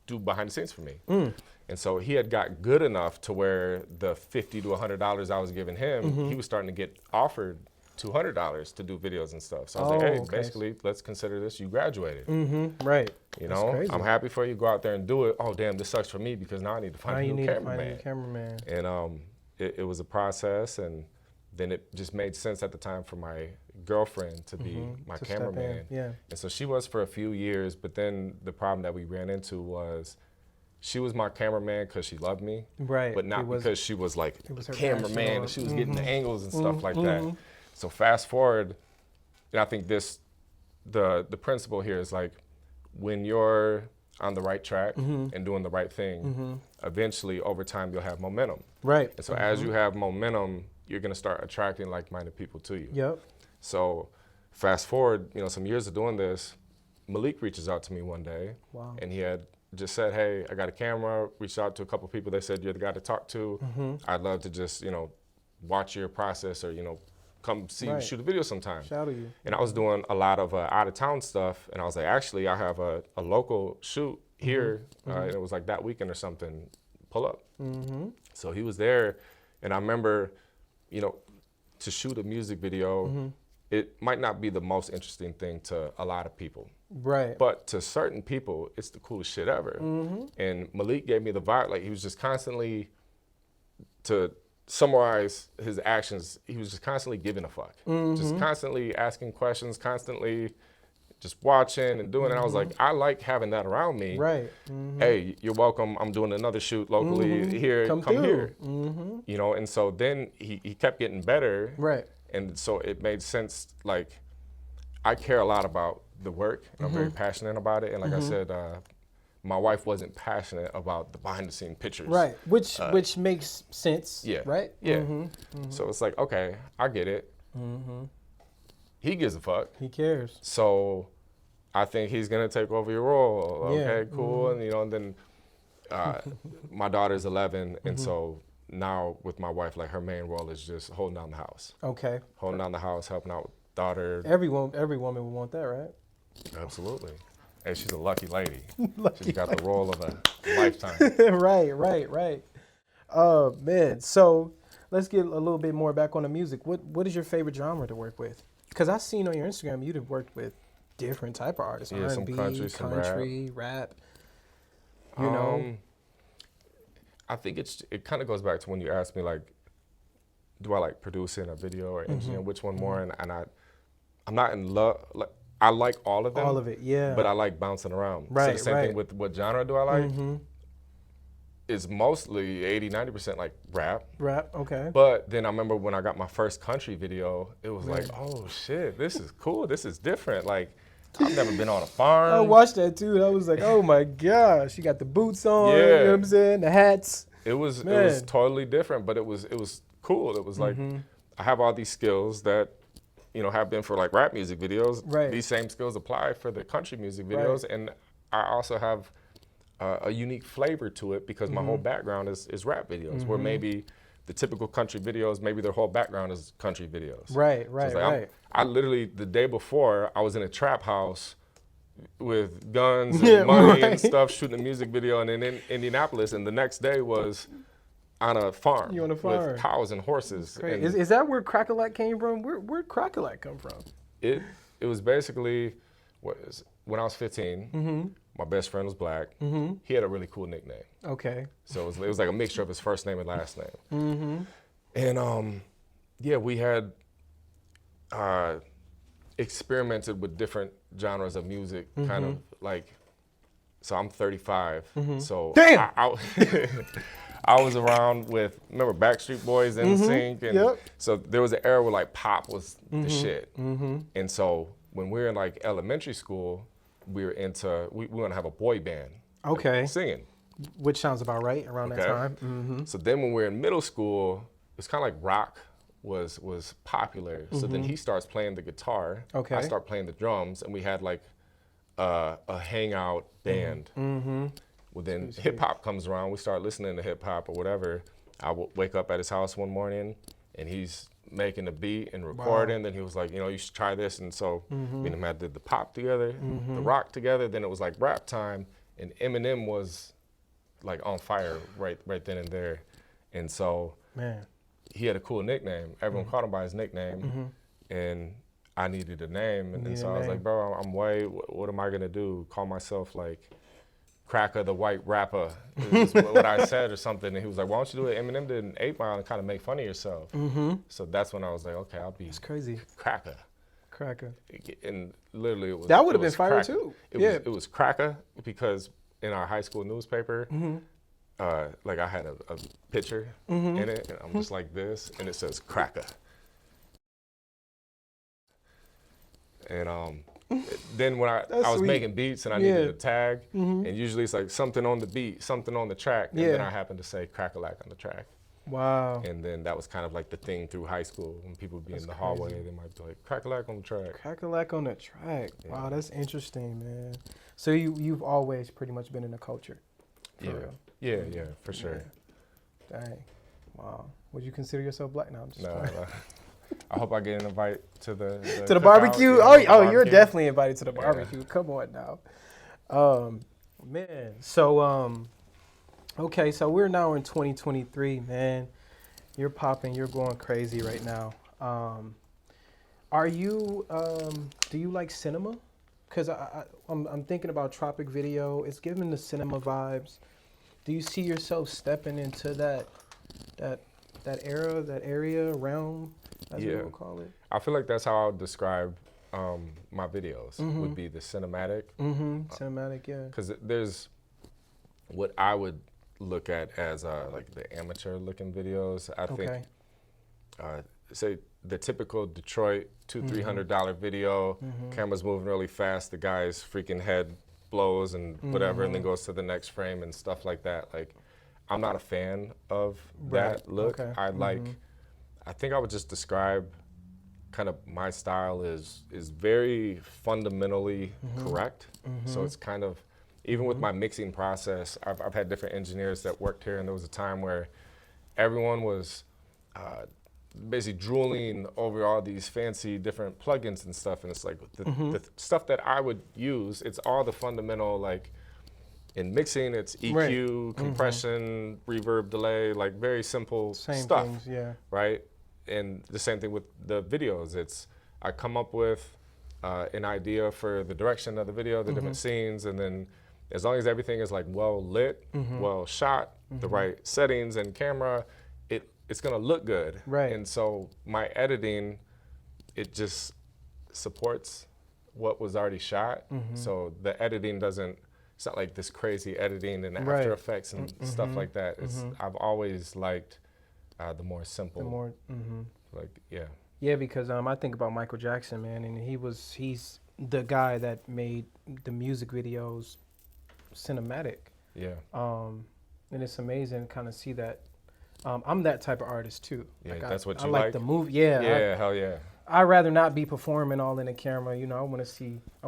do behind the scenes for me. And so he had got good enough to where the $50 to $100 I was giving him, he was starting to get offered $200 to do videos and stuff. So I was like, hey, basically, let's consider this, you graduated. Right. You know, I'm happy for you, go out there and do it. Oh, damn, this sucks for me because now I need to find a new cameraman. And it was a process, and then it just made sense at the time for my girlfriend to be my cameraman. Yeah. And so she was for a few years, but then the problem that we ran into was she was my cameraman because she loved me, right? But not because she was like a cameraman and she was getting the angles and stuff like that. So fast forward, and I think the principle here is like when you're on the right track and doing the right thing, eventually over time you'll have momentum. Right. And so as you have momentum, you're gonna start attracting like-minded people to you. Yep. So fast forward, you know, some years of doing this, Malik reaches out to me one day, and he had just said, hey, I got a camera, reached out to a couple of people. They said, you're the guy to talk to. I'd love to just, you know, watch your process or, you know, come see you shoot a video sometime. Shout out to you. And I was doing a lot of out-of-town stuff, and I was like, actually, I have a local shoot here, and it was like that weekend or something, pull up. So he was there, and I remember, you know, to shoot a music video, it might not be the most interesting thing to a lot of people. Right. But to certain people, it's the coolest shit ever. And Malik gave me the vibe, like he was just constantly, to summarize his actions, he was just constantly giving a fuck. Just constantly asking questions, constantly just watching and doing it. I was like, I like having that around me. Right. Hey, you're welcome. I'm doing another shoot locally here. Come here. You know, and so then he kept getting better. Right. And so it made sense, like, I care a lot about the work, and I'm very passionate about it. And like I said, my wife wasn't passionate about the behind-the-scene pictures. Right, which makes sense, right? Yeah. So it's like, okay, I get it. He gives a fuck. He cares. So I think he's gonna take over your role. Okay, cool. And you know, and then my daughter's 11, and so now with my wife, like her main role is just holding down the house. Okay. Holding down the house, helping out with daughter. Every woman would want that, right? Absolutely. And she's a lucky lady. She's got the role of a lifetime. Right. Oh man. So let's get a little bit more back on the music. What is your favorite genre to work with? Because I've seen on your Instagram you've worked with different type of artists. Yeah, R&B, some country, rap. You know. I think it kind of goes back to when you asked me, like, do I like producing a video or engineering, which one more? And I'm not in love. Like, I like all of them. All of it, yeah. But I like bouncing around. Right, so the same thing with what genre do I like? It's mostly 80-90% like rap. Rap, okay. But then I remember when I got my first country video, it was like, oh shit, this is cool. This is different. Like, I've never been on a farm. I watched that too. I was like, oh my gosh, you got the boots on, you know what I'm saying? The hats. It was totally different, but it was cool. It was like, I have all these skills that, you know, have been for like rap music videos. Right. These same skills apply for the country music videos. Right. And I also have a unique flavor to it because my whole background is rap videos, where maybe the typical country videos, maybe their whole background is country videos. Right. I literally, the day before, I was in a trap house with guns and money and stuff, shooting a music video, and in Indianapolis, and the next day was on a farm. You on a farm with cows and horses. And is that where Cracka came from? Where'd Cracka come from? It was basically when I was 15. My best friend was black. He had a really cool nickname. Okay. So it was like a mixture of his first name and last name. And we had experimented with different genres of music, kind of like. So I'm 35. So damn. I was around with, remember Backstreet Boys, NSYNC, and so there was an era where like pop was the shit. And so when we were in like elementary school, we want to have a boy band. Okay. Like, singing. Which sounds about right around that time. Mm-hmm. So then when we were in middle school, it's kind of like rock was popular. So then he starts playing the guitar. Okay. I start playing the drums, and we had like a hangout band. Well, then hip hop comes around. We start listening to hip hop or whatever. I would wake up at his house one morning, and he's making a beat and recording. Wow. Then he was like, you know, you should try this. And so me and him did the pop together, the rock together. Then it was like rap time, and Eminem was like on fire right then and there. And so he had a cool nickname. Everyone called him by his nickname, and I needed a name. And so I was like, bro, I'm white. What am I gonna do? Call myself like Cracka, the white rapper, is what I said or something. And he was like, why don't you do it? Eminem did an 8 Mile and kind of make fun of yourself. So that's when I was like, okay, I'll be crazy. Cracka. And literally it was that would have been fire too. It was Cracka because in our high school newspaper, like I had a picture in it, and I'm just like this, and it says Cracka. And then when I was making beats and I needed a tag, and usually it's like something on the beat, something on the track, and then I happened to say Crack-a-lack on the track. Wow. And then that was kind of like the thing through high school. When people would be in the hallway, they might be like, Crack-a-lack on the track. Crack-a-lack on the track. Yeah. Wow, that's interesting, man. So you've always pretty much been in the culture, for real? Yeah, for sure. Yeah. Dang. Wow. Would you consider yourself black now? I'm just no. I hope I get an invite to the barbecue. Oh, you're definitely invited to the barbecue. Come on now. Man. So okay, so we're now in 2023, man. You're popping, you're going crazy right now. Are you do you like cinema? Cuz I'm thinking about Tropic Video. It's giving the cinema vibes. Do you see yourself stepping into that era, that area, realm, as we would call it? I feel like that's how I would describe my videos, would be the cinematic. Cinematic, yeah. Because there's what I would look at as like the amateur looking videos. I think, say the typical Detroit $200-300 video, camera's moving really fast, the guy's freaking head blows and whatever, and then goes to the next frame and stuff like that. Like, I'm not a fan of that look. I think I would just describe kind of my style is very fundamentally correct. So it's kind of, even with my mixing process, I've had different engineers that worked here, and there was a time where everyone was basically drooling over all these fancy different plugins and stuff, and it's like the stuff that I would use, it's all the fundamental, like in mixing, it's EQ, compression, reverb, delay, like very simple stuff, things, right? And the same thing with the videos. It's, I come up with an idea for the direction of the video, the different scenes, and then as long as everything is like well lit, well shot, the right settings and camera, it's gonna look good. Right. And so my editing, it just supports what was already shot. So the editing doesn't, it's not like this crazy editing and After Effects and stuff like that. It's, I've always liked the more simple. Like, Yeah, because I think about Michael Jackson, man, and he's the guy that made the music videos cinematic. Yeah. And it's amazing to kind of see that. I'm that type of artist too. Yeah, like that's what I you like the movie. Yeah. Yeah, hell yeah. I'd rather not be performing all in the camera. You know, I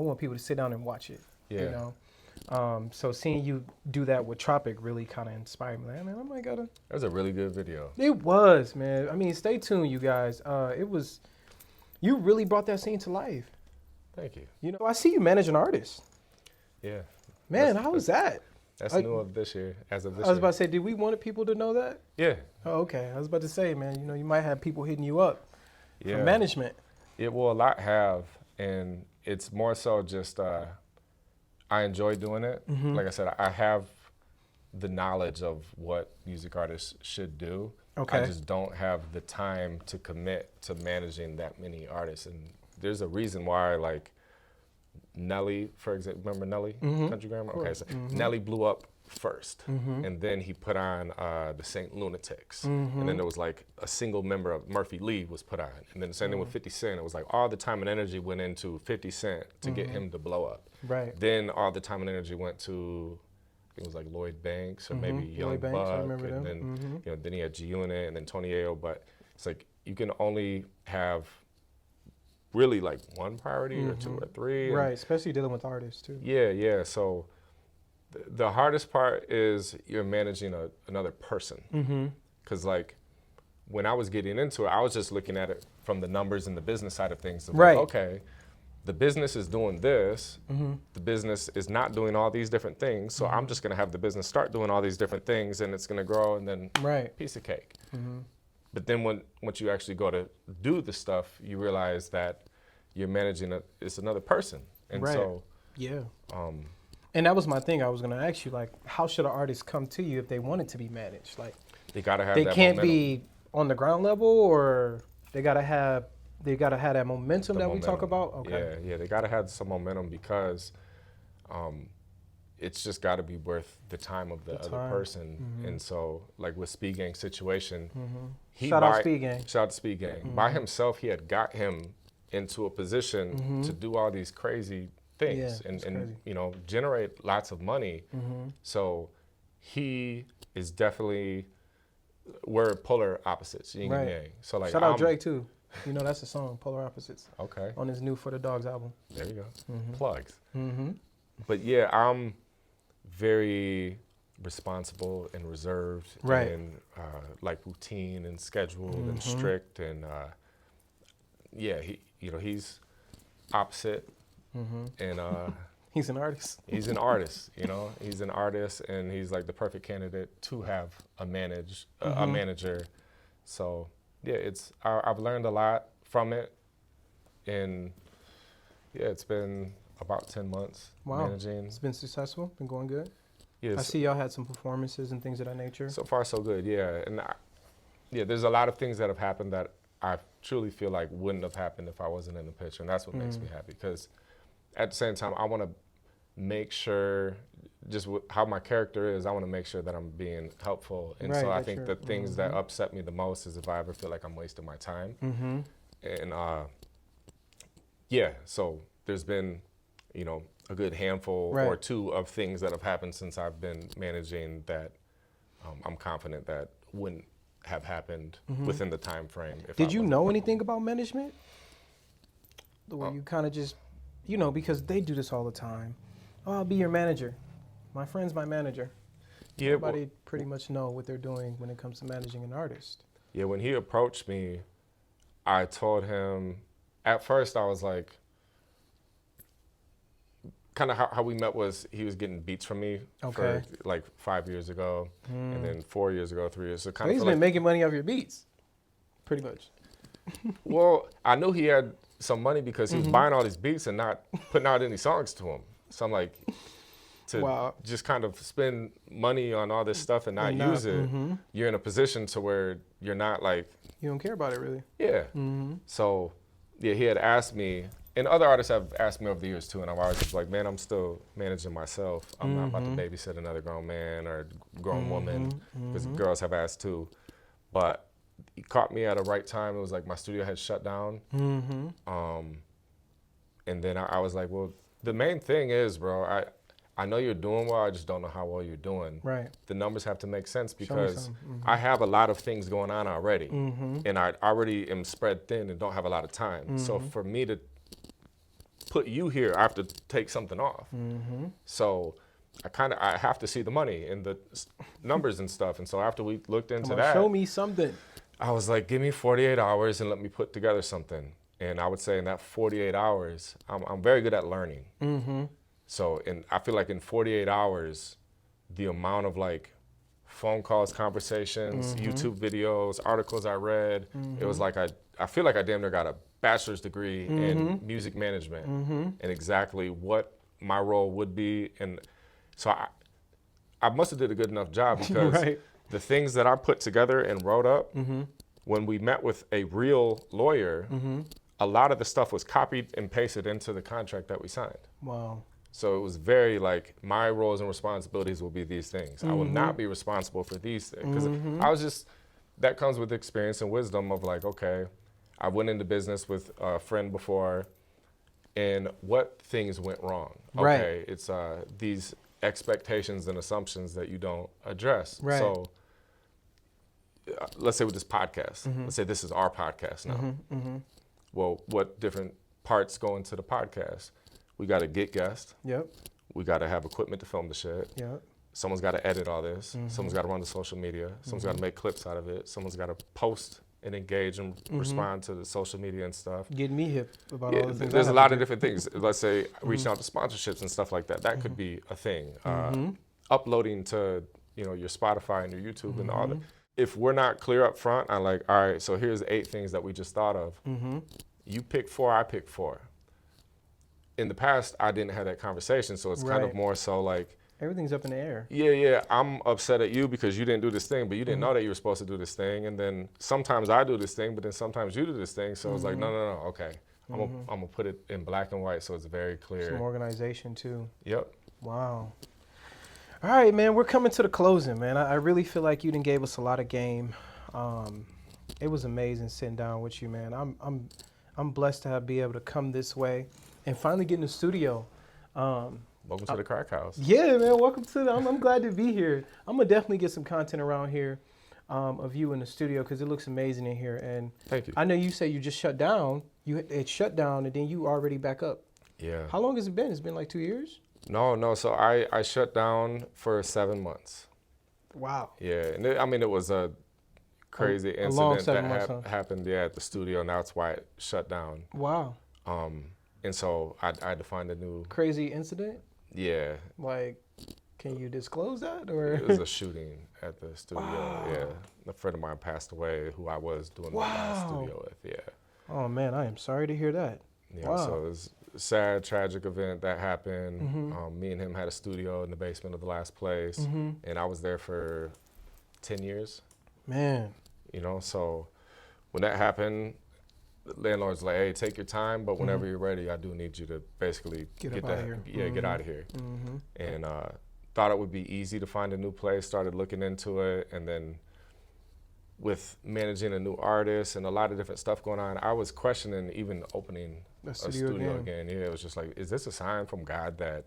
want people to sit down and watch it. Yeah. You know. So seeing you do that with Tropic really kind of inspired me. Like, man, I might gotta. That was a really good video. It was, man. I mean, stay tuned, you guys. You really brought that scene to life. Thank you. You know, I see you manage an artist. Yeah. Man, how was that? That's new of this year, as of this year. I was about to say, did we want people to know that? Yeah. Oh, okay. I was about to say, man, you know, you might have people hitting you up for management. It will a lot have, and it's more so just I enjoy doing it. Like I said, I have the knowledge of what music artists should do. Okay. I just don't have the time to commit to managing that many artists. And there's a reason why, like, Nelly, for example, remember Nelly, Country Grammar? Okay, so Nelly blew up first, and then he put on the Saint Lunatics, and then there was like a single member of Murphy Lee was put on, and then the same thing with 50 Cent. It was like all the time and energy went into 50 Cent to get him to blow up. Right. Then all the time and energy went to, I think it was like Lloyd Banks or maybe Young Lloyd Banks, I Buck, remember and them. then you know, then he had G Unit and then Tony Ayo. But it's like you can only have really like one priority or two or three. Right, especially dealing with artists too. Yeah. So the hardest part is you're managing another person. Because like when I was getting into it, I was just looking at it from the numbers and the business side of things. Right. Like, okay, the business is doing this. The business is not doing all these different things. So I'm just going to have the business start doing all these different things, and it's going to grow, and then piece of cake. But then once you actually go to do the stuff, you realize that you're managing it's another person. And so and that was my thing. I was going to ask you, like, how should an artist come to you if they wanted to be managed? Like, they got to have they that can't momentum. be on the ground level, or they got to have that momentum that we talk about. Okay. Yeah, they got to have some momentum because it's just got to be worth the time of the other person. And so, like with Speed Gang's situation, Shout out Speed Gang. Shout out to Speed Gang. By himself, he had got him into a position to do all these crazy things and you know, generate lots of money. So he is definitely, we're polar opposites, yin and yang. So like, shout out Drake too. You know, that's a song, Polar Opposites. Okay. On his new For the Dogs album. There you go. Plugs. But yeah, I'm very responsible and reserved and like routine and scheduled and strict, and he's opposite, and he's an artist. He's an artist, you know. He's an artist, and he's like the perfect candidate to have a manager. So yeah, I've learned a lot from it, and yeah, it's been about 10 months managing. It's been successful, been going good. Yes. I see y'all had some performances and things of that nature. So far, so good, yeah. And there's a lot of things that have happened that I truly feel like wouldn't have happened if I wasn't in the picture, and that's what makes me happy. Because at the same time, I want to make sure, just how my character is, I want to make sure that I'm being helpful. And so I think the things that upset me the most is if I ever feel like I'm wasting my time. And so there's been, you know, a good handful or two of things that have happened since I've been managing that I'm confident that wouldn't have happened within the time frame. Did you know anything about management? The way you kind of just, you know, because they do this all the time. Oh, I'll be your manager. My friend's my manager. Yeah, everybody pretty much know what they're doing when it comes to managing an artist. Yeah, when he approached me, I told him, at first I was like, kind of how we met was he was getting beats from me for like 5 years ago, and then 4 years ago, 3 years. So kind of he's been making money off your beats, pretty much. Well, I knew he had some money because he was buying all these beats and not putting out any songs to him. So I'm like, to just kind of spend money on all this stuff and not use it, you're in a position to where you're not like... You don't care about it, really. Yeah. So, yeah, he had asked me, and other artists have asked me over the years too, and I'm always just like, man, I'm still managing myself. I'm not about to babysit another grown man or grown woman, because girls have asked too. But he caught me at a right time. It was like my studio had shut down. And then I was like, well, the main thing is, bro, I know you're doing well, I just don't know how well you're doing. Right. The numbers have to make sense because I have a lot of things going on already. And I already am spread thin and don't have a lot of time. So for me to put you here, I have to take something off. So I have to see the money and the numbers and stuff. And so after we looked into that, show me something. I was like, give me 48 hours and let me put together something. And I would say in that 48 hours, I'm very good at learning. So I feel like in 48 hours, the amount of like phone calls, conversations, YouTube videos, articles I read, it was like I feel like I damn near got a bachelor's degree in music management and exactly what my role would be. And so I must have did a good enough job because the things that I put together and wrote up, when we met with a real lawyer, a lot of the stuff was copied and pasted into the contract that we signed. Wow. So it was very like, my roles and responsibilities will be these things. I will not be responsible for these things. Because I was just, that comes with experience and wisdom of like, okay, I went into business with a friend before, and what things went wrong? Okay, it's these expectations and assumptions that you don't address. Right. So let's say with this podcast, let's say this is our podcast now. Well, what different parts go into the podcast? We got to get guests. Yep. We got to have equipment to film the shit. Yep. Someone's got to edit all this. Someone's got to run the social media. Someone's got to make clips out of it. Someone's got to post and engage and respond to the social media and stuff. Getting me hip about all the things. There's a lot of different things. Let's say reaching out to sponsorships and stuff like that. That could be a thing. Uploading to your Spotify and your YouTube and all that. If we're not clear up front, I'm like, all right, so here's 8 things that we just thought of. You pick 4, I pick 4. In the past, I didn't have that conversation, so it's kind of more so like, everything's up in the air. Yeah, I'm upset at you because you didn't do this thing, but you didn't know that you were supposed to do this thing. And then sometimes I do this thing, but then sometimes you do this thing. So it's like, no, okay. I'm gonna put it in black and white so it's very clear. Some organization too. Yep. Wow. All right, man, we're coming to the closing, man. I really feel like you done gave us a lot of game. It was amazing sitting down with you, man. I'm blessed to be able to come this way and finally get in the studio. Welcome to the Crack House. Yeah, man. Welcome to I'm glad to be here. I'm gonna definitely get some content around here of you in the studio because it looks amazing in here. And thank you. I know you say you just shut down. It shut down and then you already back up. Yeah. How long has it been? It's been like 2 years? No. So I shut down for 7 months. Wow. Yeah, and it was a crazy incident that happened at the studio, and that's why it shut down. Wow. And so I had to find a new crazy incident. Yeah. Like, can you disclose that or? It was a shooting at the studio. Wow. Yeah. A friend of mine passed away who I was doing the last studio with. Yeah. Oh man, I am sorry to hear that. Yeah. Wow. So it was a sad, tragic event that happened. Me and him had a studio in the basement of the last place, and I was there for 10 years. Man. So when that happened, the landlord's like, hey, take your time, but whenever you're ready, I do need you to basically get out of here. Yeah, get out of here. And thought it would be easy to find a new place, started looking into it, and then with managing a new artist and a lot of different stuff going on, I was questioning even opening a studio again. Yeah, it was just like, is this a sign from God that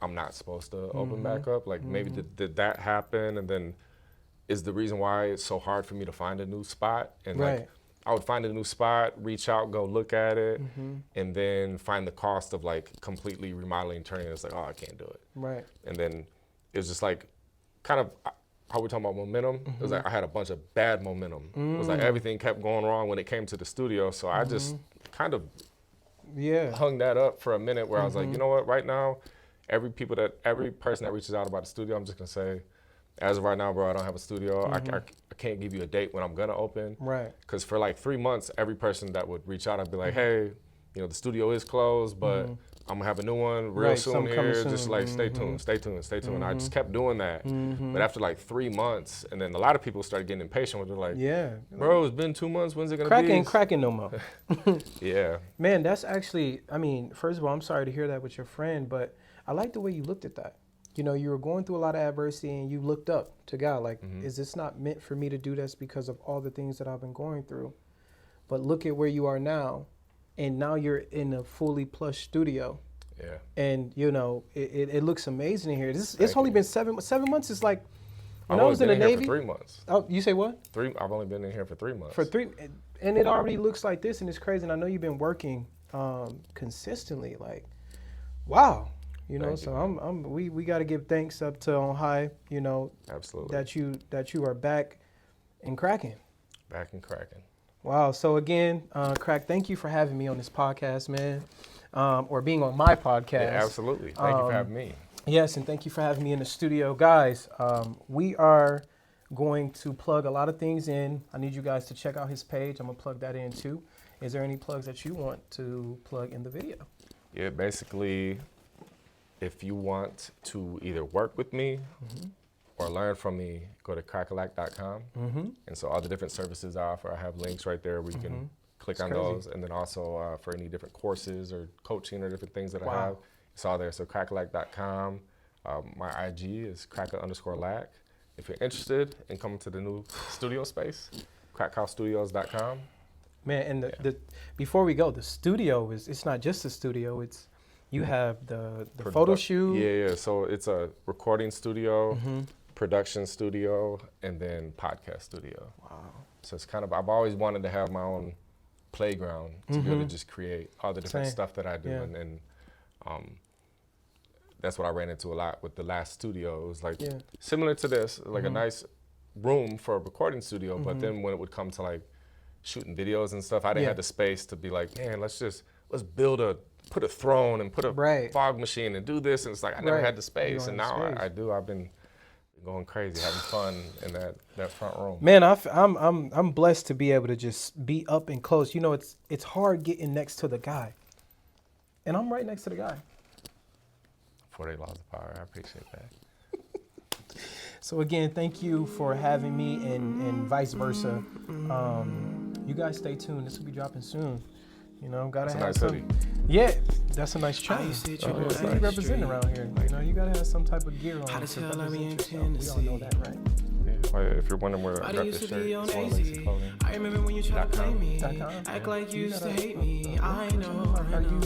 I'm not supposed to open back up? Like maybe did that happen? And then is the reason why it's so hard for me to find a new spot? And like, I would find a new spot, reach out, go look at it, and then find the cost of like completely remodeling, turning it. It's like, oh, I can't do it. Right. And then it was just like, kind of how we're talking about momentum. It was like I had a bunch of bad momentum. It was like everything kept going wrong when it came to the studio. So I just kind of hung that up for a minute where I was like, you know what, right now, every person that reaches out about the studio, I'm just gonna say, as of right now, bro, I don't have a studio. I can't give you a date when I'm gonna open. Right. Because for like 3 months, every person that would reach out, I'd be like, hey, the studio is closed, but I'm gonna have a new one real soon here. Just like stay tuned. I just kept doing that. But after like 3 months, and then a lot of people started getting impatient with it, like, bro, it's been 2 months. When's it gonna be? Ain't cracking no more. Yeah. Man, that's actually. I mean, first of all, I'm sorry to hear that with your friend, but I like the way you looked at that. You were going through a lot of adversity and you looked up to God. Like, is this not meant for me to do this because of all the things that I've been going through? But look at where you are now. And now you're in a fully plush studio. Yeah. And, it looks amazing in here. It's only been 7 months. It's like, when I was in the Navy. For 3 months. Oh, you say what? 3. I've only been in here for 3 months. And it already looks like this and it's crazy. And I know you've been working consistently. Like, wow. So we got to give thanks up to on high, Absolutely. that you are back and cracking. Back and cracking. Wow. So again, Crack, thank you for having me on this podcast, man, or being on my podcast. Yeah, absolutely. Thank you for having me. Yes, and thank you for having me in the studio. Guys, we are going to plug a lot of things in. I need you guys to check out his page. I'm going to plug that in too. Is there any plugs that you want to plug in the video? Yeah, basically, if you want to either work with me or learn from me, go to crackalike.com. And so all the different services I offer, I have links right there where you can click on those. And then also for any different courses or coaching or different things that I have, it's all there. So crackalike.com. My IG is cracka_lack. If you're interested in coming to the new studio space, crackhouse.studios.com. Man, and the before we go, the studio it's not just a studio. It's you have the photo shoot. Yeah. So it's a recording studio, production studio, and then podcast studio. Wow. So it's kind of, I've always wanted to have my own playground to be able to just create all the different stuff that I do. Yeah. And that's what I ran into a lot with the last studio. It was like similar to this, like a nice room for a recording studio. But then when it would come to like shooting videos and stuff, I didn't have the space to be like, man, let's put a throne and put a fog machine and do this. And it's like, I never had the space. And now I do. I've been going crazy, having fun in that front room. Man, I'm blessed to be able to just be up and close. You know, it's hard getting next to the guy. And I'm right next to the guy. 48 Laws of Power. I appreciate that. So again, thank you for having me and vice versa. You guys stay tuned. This will be dropping soon. You know, gotta have nice some. hoodie. Yeah, that's a nice chain. You represent around here. You know, you gotta have some type of gear on. How to to tell I'm represent in yourself. We all know that, right? Yeah, if you're wondering where I got this shirt, it's one of Lazy Clothing. I remember when you tried to play me. .com. Act like you used to hate me. I know. Are you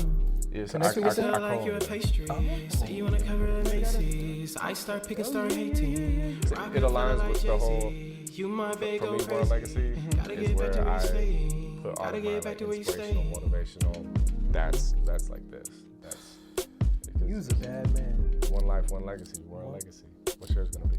Yes, connected with Tell that? like you're a pastry. Say you wanna cover the Macy's. I start picking, start hating. It aligns with the whole, You my big for go me, World Legacy Gotta is get back to where where I you stay. put all Gotta of my get back like, to where you inspirational, stay. motivational. That's like this. That's You's a bad man. one life, one legacy, world legacy. What's yours gonna be?